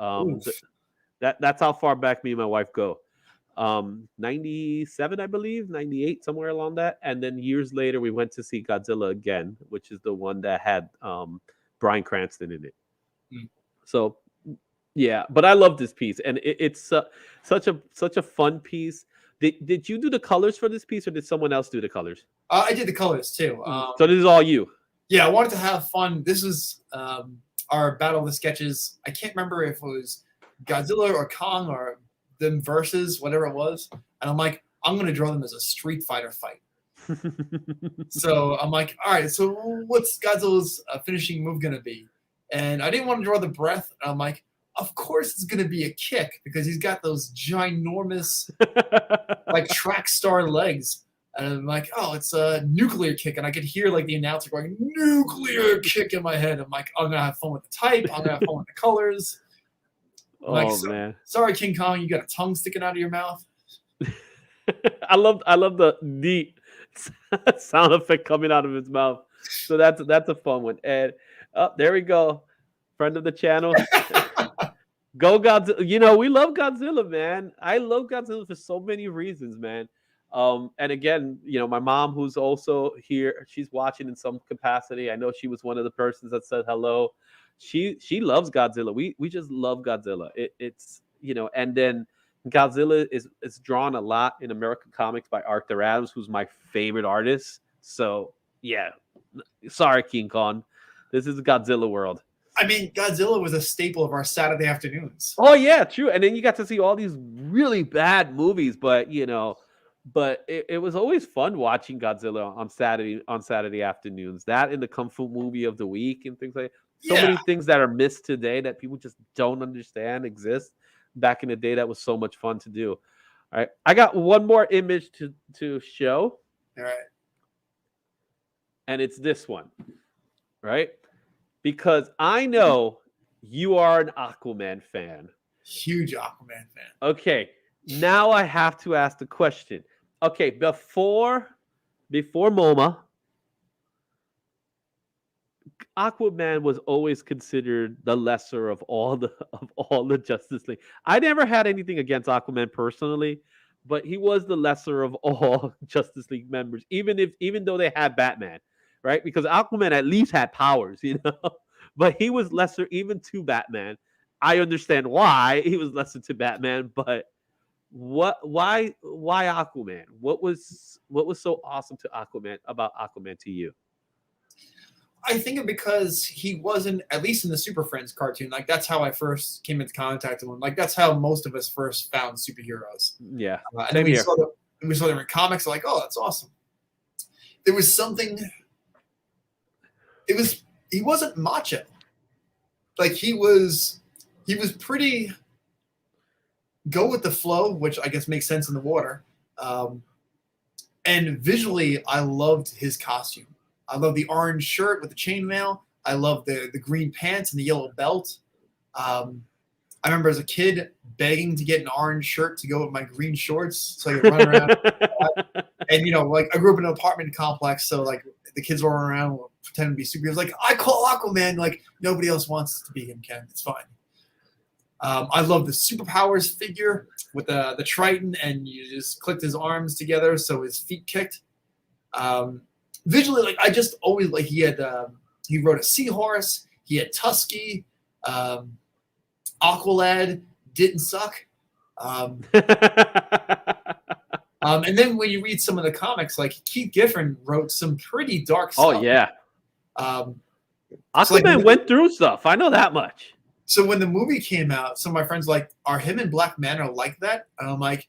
That's how far back me and my wife go. 97, I believe, 98, somewhere along that. And then years later, we went to see Godzilla again, which is the one that had Bryan Cranston in it. So, yeah, but I love this piece, and it's such a fun piece. Did you do the colors for this piece, or did someone else do the colors? I did the colors too. So this is all you. Yeah, I wanted to have fun. This was our battle of the sketches. I can't remember if it was Godzilla or Kong or them versus whatever it was. And I'm like, I'm going to draw them as a Street Fighter fight. So I'm like, all right, so what's Godzilla's finishing move going to be? And I didn't want to draw the breath. And I'm like, of course it's going to be a kick because he's got those ginormous like track star legs. And I'm like, oh, it's a nuclear kick. And I could hear like the announcer going, nuclear kick in my head. I'm like, I'm going to have fun with the type. I'm going to have fun with the colors. Man. Sorry, King Kong, you got a tongue sticking out of your mouth. I love the neat sound effect coming out of his mouth. So that's a fun one. And there we go. Friend of the channel. Go Godzilla. You know, we love Godzilla, man. I love Godzilla for so many reasons, man. And again, you know, my mom, who's also here, she's watching in some capacity. I know she was one of the persons that said hello. She loves Godzilla. We just love Godzilla. It's, you know, and then Godzilla is drawn a lot in American comics by Arthur Adams, who's my favorite artist. So yeah, sorry, King Kong. This is Godzilla world. I mean, Godzilla was a staple of our Saturday afternoons. Oh yeah, true. And then you got to see all these really bad movies, but you know, it was always fun watching Godzilla on Saturday afternoons. That and the Kung Fu movie of the week and things like that. So many things that are missed today that people just don't understand exist. Back in the day, that was so much fun to do. All right, I got one more image to show. All right, and it's this one, right? Because I know you are an Aquaman fan. Huge Aquaman fan. Okay, now I have to ask the question. Okay, before MoMA, Aquaman was always considered the lesser of all the Justice League. I never had anything against Aquaman personally, but he was the lesser of all Justice League members, even though they had Batman, right? Because Aquaman at least had powers, you know. But he was lesser even to Batman. I understand why he was lesser to Batman, but why Aquaman? What was so awesome to Aquaman about Aquaman to you? I think it because he wasn't, at least in the Super Friends cartoon, like that's how I first came into contact with him. Like that's how most of us first found superheroes. Yeah. And then we saw them in comics, like, oh, that's awesome. There was something. He wasn't macho. Like he was pretty go with the flow, which I guess makes sense in the water. And visually, I loved his costume. I love the orange shirt with the chainmail. I love the green pants and the yellow belt. I remember as a kid begging to get an orange shirt to go with my green shorts so I could run around. And, like I grew up in an apartment complex, so like the kids were around pretending to be superheroes. Like, I call Aquaman. Like, nobody else wants to be him, Ken. It's fine. I love the superpowers figure with the Triton, and you just clicked his arms together so his feet kicked. Visually, like I just always like he rode a seahorse. He had Tusky. Aqualad didn't suck. And then when you read some of the comics, like Keith Giffen wrote some pretty dark stuff. Oh yeah. Aquaman like, went through stuff. I know that much. So when the movie came out, some of my friends like, are him and Black Manta like that? And I'm like,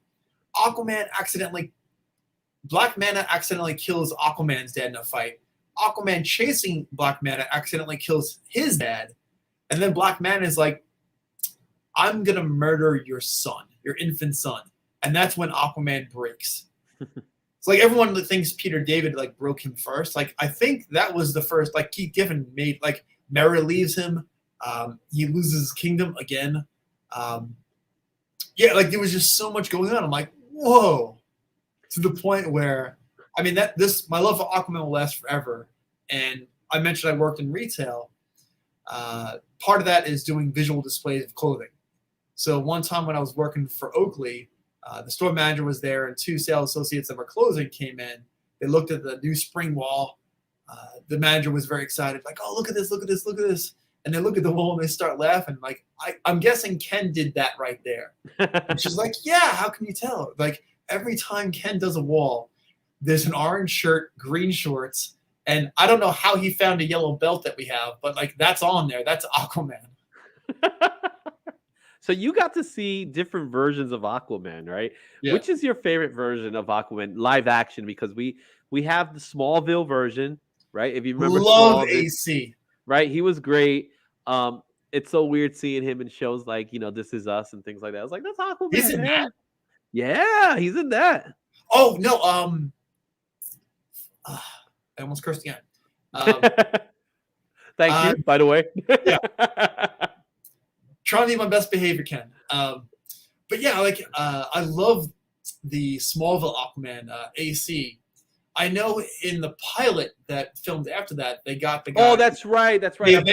Black Manta accidentally kills Aquaman's dad in a fight. Aquaman chasing Black Manta accidentally kills his dad. And then Black Manta is like, I'm going to murder your son, your infant son. And that's when Aquaman breaks. It's like everyone that thinks Peter David like broke him first. Like I think that was the first, like Keith Giffen made, like Mera leaves him. He loses his kingdom again. Like there was just so much going on. I'm like, whoa. To the point where, I mean, my love for Aquaman will last forever. And I mentioned I worked in retail. Part of that is doing visual displays of clothing. So one time when I was working for Oakley, the store manager was there, and two sales associates of our clothing came in. They looked at the new spring wall. The manager was very excited, like, oh, look at this, look at this, look at this. And they look at the wall and they start laughing. Like, I'm guessing Ken did that right there. And she's like, yeah, how can you tell? Like, every time Ken does a wall, there's an orange shirt, green shorts, and I don't know how he found a yellow belt that we have, but like that's on there. That's Aquaman. So you got to see different versions of Aquaman, right? Yeah. Which is your favorite version of Aquaman live action? Because we have the Smallville version, right? If you remember, love AC, right? He was great. It's so weird seeing him in shows like This Is Us and things like that. I was like, that's Aquaman. He's in that. Yeah, he's in that. Oh no, I almost cursed again. Thank you, by the way. Yeah. Trying to be my best behavior, Ken. But yeah, like I love the Smallville Aquaman, AC. I know in the pilot that filmed after that, they got the guy. Oh, that's right. That's right. I'm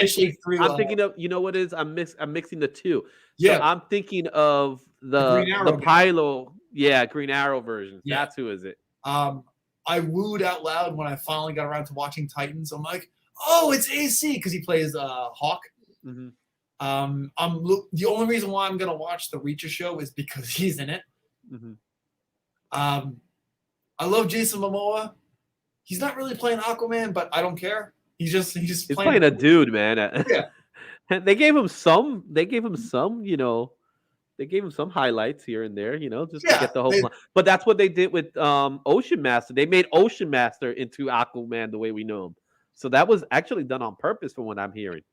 thinking of, what it is? I'm mixing the two. Yeah. So I'm thinking of the pilot. Yeah, Green Arrow version. Yeah. That's who is it. I wooed out loud when I finally got around to watching Titans. I'm like, oh, it's AC because he plays Hawk. Mm-hmm. The only reason why I'm gonna watch the Reacher show is because he's in it. Mm-hmm. I love Jason Momoa. He's not really playing Aquaman, but I don't care. He's playing a dude, man. Yeah. They gave him some. They gave him some highlights here and there. Just to get the whole. But that's what they did with Ocean Master. They made Ocean Master into Aquaman the way we know him. So that was actually done on purpose, from what I'm hearing.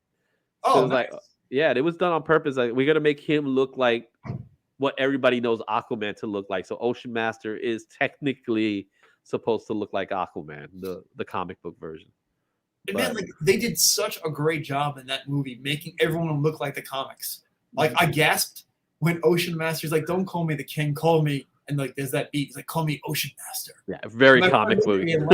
Oh, so nice. It was done on purpose. Like, we're gonna make him look like what everybody knows Aquaman to look like. So Ocean Master is technically supposed to look like Aquaman, the comic book version. And man, like they did such a great job in that movie, making everyone look like the comics. Like I gasped when Ocean Master's like, "Don't call me the king, call me." And like, there's that beat. He's like, "Call me Ocean Master." Yeah, very comic movie. And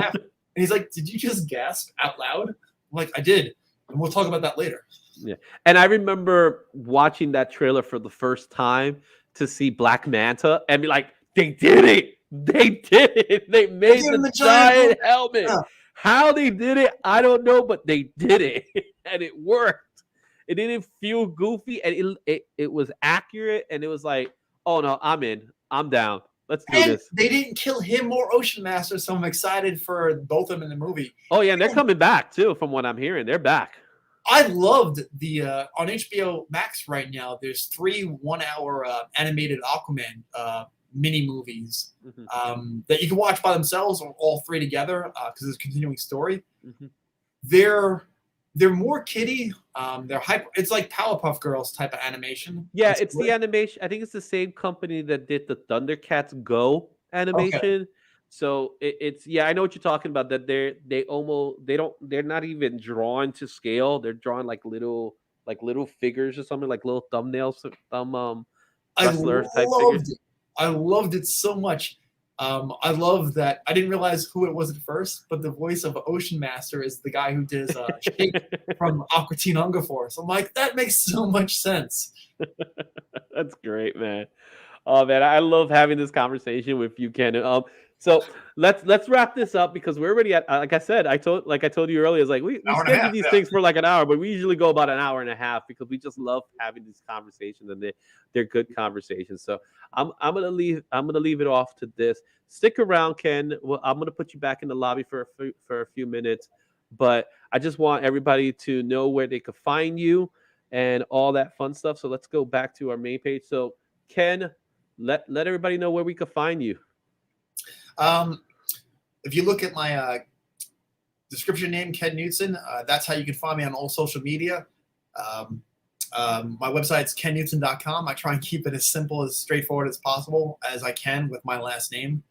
he's like, "Did you just gasp out loud?" I'm like, I did. And we'll talk about that later. Yeah. And I remember watching that trailer for the first time to see Black Manta and be like, they did it. They did it. They made the giant helmet. Yeah. How they did it, I don't know, but they did it. And it worked. It didn't feel goofy, and it was accurate, and it was like, oh no, I'm in. I'm down. Let's do this. They didn't kill him or Ocean Master, so I'm excited for both of them in the movie. Oh yeah, and they're coming back too, from what I'm hearing. They're back. I loved the on HBO Max right now. There's 3 1-hour animated Aquaman mini movies that you can watch by themselves or all 3 together because it's a continuing story. They're more kiddie. They're hyper. It's like Powerpuff Girls type of animation. Yeah, it's the animation. I think it's the same company that did the Thundercats Go animation. Okay. So it's I know what you're talking about. That they're not even drawn to scale. They're drawing like little figures or something, like little thumbnails, wrestler type figures. I loved it so much. I love that. I didn't realize who it was at first, but the voice of Ocean Master is the guy who did Shake from Aqua Teen Hunger Force. I'm like, that makes so much sense. That's great, man. Oh man, I love having this conversation with you, Ken. So let's wrap this up because we're already at, like I told you earlier, it's like we schedule these things for like an hour, but we usually go about an hour and a half because we just love having these conversations, and they're good conversations. So I'm gonna leave it off to this. Stick around, Ken. Well, I'm gonna put you back in the lobby for a few minutes, but I just want everybody to know where they could find you and all that fun stuff. So let's go back to our main page. So Ken, let everybody know where we could find you. If you look at my description name, Ken Knudsten, that's how you can find me on all social media. My website's kenknudsten.com. I try and keep it as simple, as straightforward as possible as I can with my last name.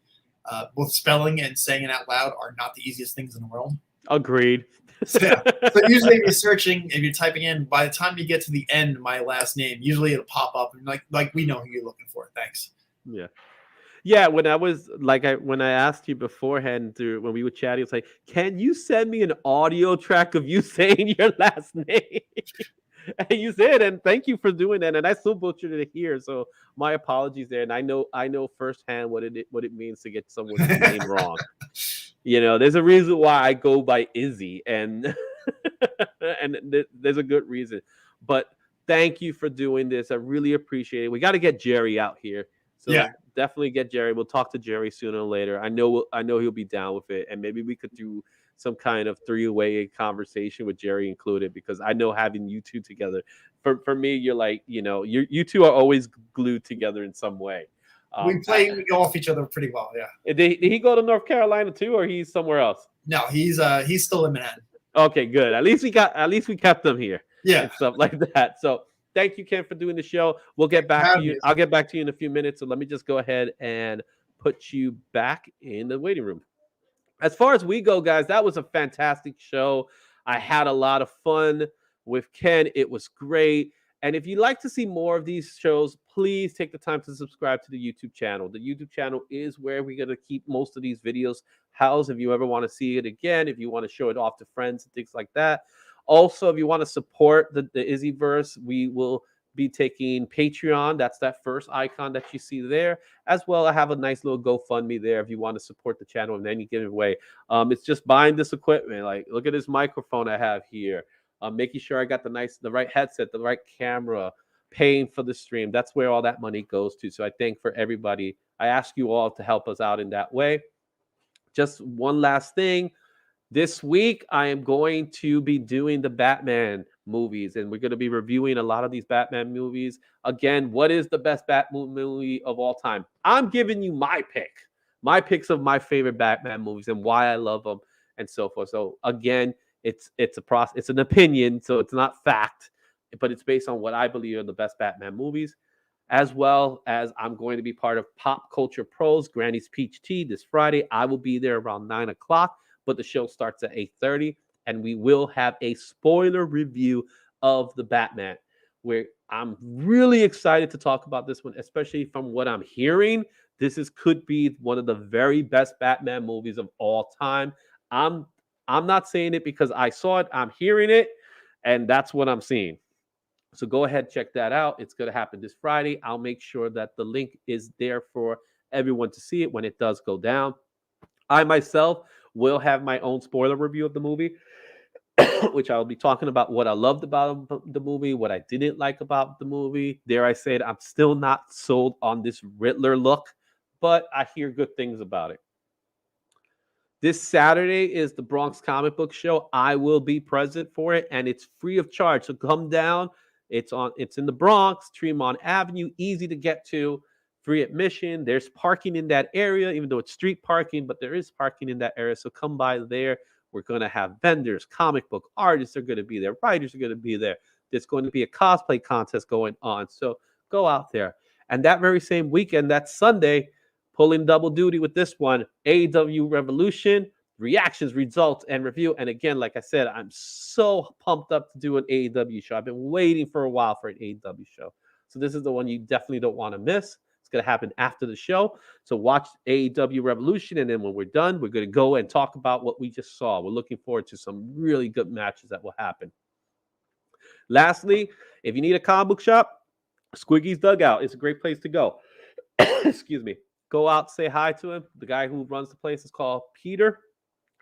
Both spelling and saying it out loud are not the easiest things in the world. Agreed. So usually if you're searching, if you're typing in, by the time you get to the end, my last name, usually it'll pop up and like we know who you're looking for. Thanks. Yeah. Yeah, when I asked you beforehand when we were chatting, it's like, can you send me an audio track of you saying your last name? And you said, and thank you for doing that. And I still butchered it here, so my apologies there. And I know firsthand what it means to get someone's name wrong. You know, there's a reason why I go by Izzy, and there's a good reason. But thank you for doing this. I really appreciate it. We got to get Jerry out here. So yeah. Definitely get Jerry. We'll talk to Jerry sooner or later. I know he'll be down with it, and maybe we could do some kind of 3-way conversation with Jerry included, because I know having you two together, for me, you're like, you two are always glued together in some way. We go off each other pretty well, yeah. Did he go to North Carolina too, or he's somewhere else? No, he's still in Manhattan. Okay, good. At least we kept them here. Yeah, and stuff like that. So. Thank you, Ken, for doing the show. We'll get back to you. I'll get back to you in a few minutes. So let me just go ahead and put you back in the waiting room. As far as we go, guys, that was a fantastic show. I had a lot of fun with Ken. It was great. And if you'd like to see more of these shows, please take the time to subscribe to the YouTube channel. The YouTube channel is where we're going to keep most of these videos housed. If you ever want to see it again, if you want to show it off to friends and things like that. Also, if you want to support the IzzyVerse, we will be taking Patreon. That's that first icon that you see there. As well, I have a nice little GoFundMe there if you want to support the channel in any given way. It's just buying this equipment. Like, look at this microphone I have here. Making sure I got the right headset, the right camera, paying for the stream. That's where all that money goes to. So I thank for everybody. I ask you all to help us out in that way. Just one last thing. This week, I am going to be doing the Batman movies, and we're going to be reviewing a lot of these Batman movies. Again, what is the best Batman movie of all time? I'm giving you my picks of my favorite Batman movies and why I love them and so forth. So again, it's an opinion, so it's not fact, but it's based on what I believe are the best Batman movies. As well as I'm going to be part of Pop Culture Pros, Granny's Peach Tea this Friday. I will be there around 9 o'clock. But the show starts at 8:30, and we will have a spoiler review of the Batman, where I'm really excited to talk about this one, especially from what I'm hearing. This could be one of the very best Batman movies of all time. I'm not saying it because I saw it. I'm hearing it. And that's what I'm seeing. So go ahead, check that out. It's going to happen this Friday. I'll make sure that the link is there for everyone to see it when it does go down. I myself will have my own spoiler review of the movie, which I'll be talking about what I loved about the movie, what I didn't like about the movie. Dare I say it, I'm still not sold on this Riddler look, but I hear good things about it. This Saturday is the Bronx Comic Book Show. I will be present for it, and it's free of charge. So come down. It's in the Bronx, Tremont Avenue, easy to get to, free admission. There's parking in that area, even though it's street parking, but there is parking in that area. So come by there. We're going to have vendors, comic book artists are going to be there, writers are going to be there. There's going to be a cosplay contest going on. So go out there. And that very same weekend, that Sunday, pulling double duty with this one, AEW Revolution, reactions, results, and review. And again, like I said, I'm so pumped up to do an AEW show. I've been waiting for a while for an AEW show. So this is the one you definitely don't want to miss. It's going to happen after the show. So watch AEW Revolution. And then when we're done, we're going to go and talk about what we just saw. We're looking forward to some really good matches that will happen. Lastly, if you need a comic book shop, Squiggy's Dugout is a great place to go. Excuse me. Go out, say hi to him. The guy who runs the place is called Peter.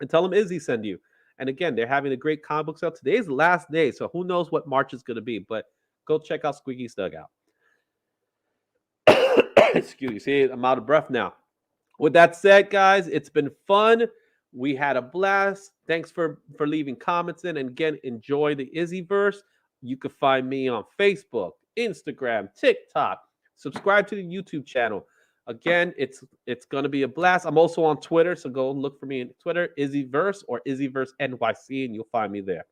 And tell him Izzy send you. And again, they're having a great comic book sale. Today's the last day, so who knows what March is going to be. But go check out Squiggy's Dugout. Excuse me. See, I'm out of breath now. With that said, guys, it's been fun. We had a blast. Thanks for leaving comments in. And again, enjoy the IzzyVerse. You can find me on Facebook, Instagram, TikTok. Subscribe to the YouTube channel. Again, it's going to be a blast. I'm also on Twitter, so go look for me on Twitter, IzzyVerse or IzzyVerse NYC, and you'll find me there.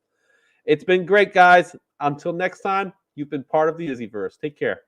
It's been great, guys. Until next time, you've been part of the IzzyVerse. Take care.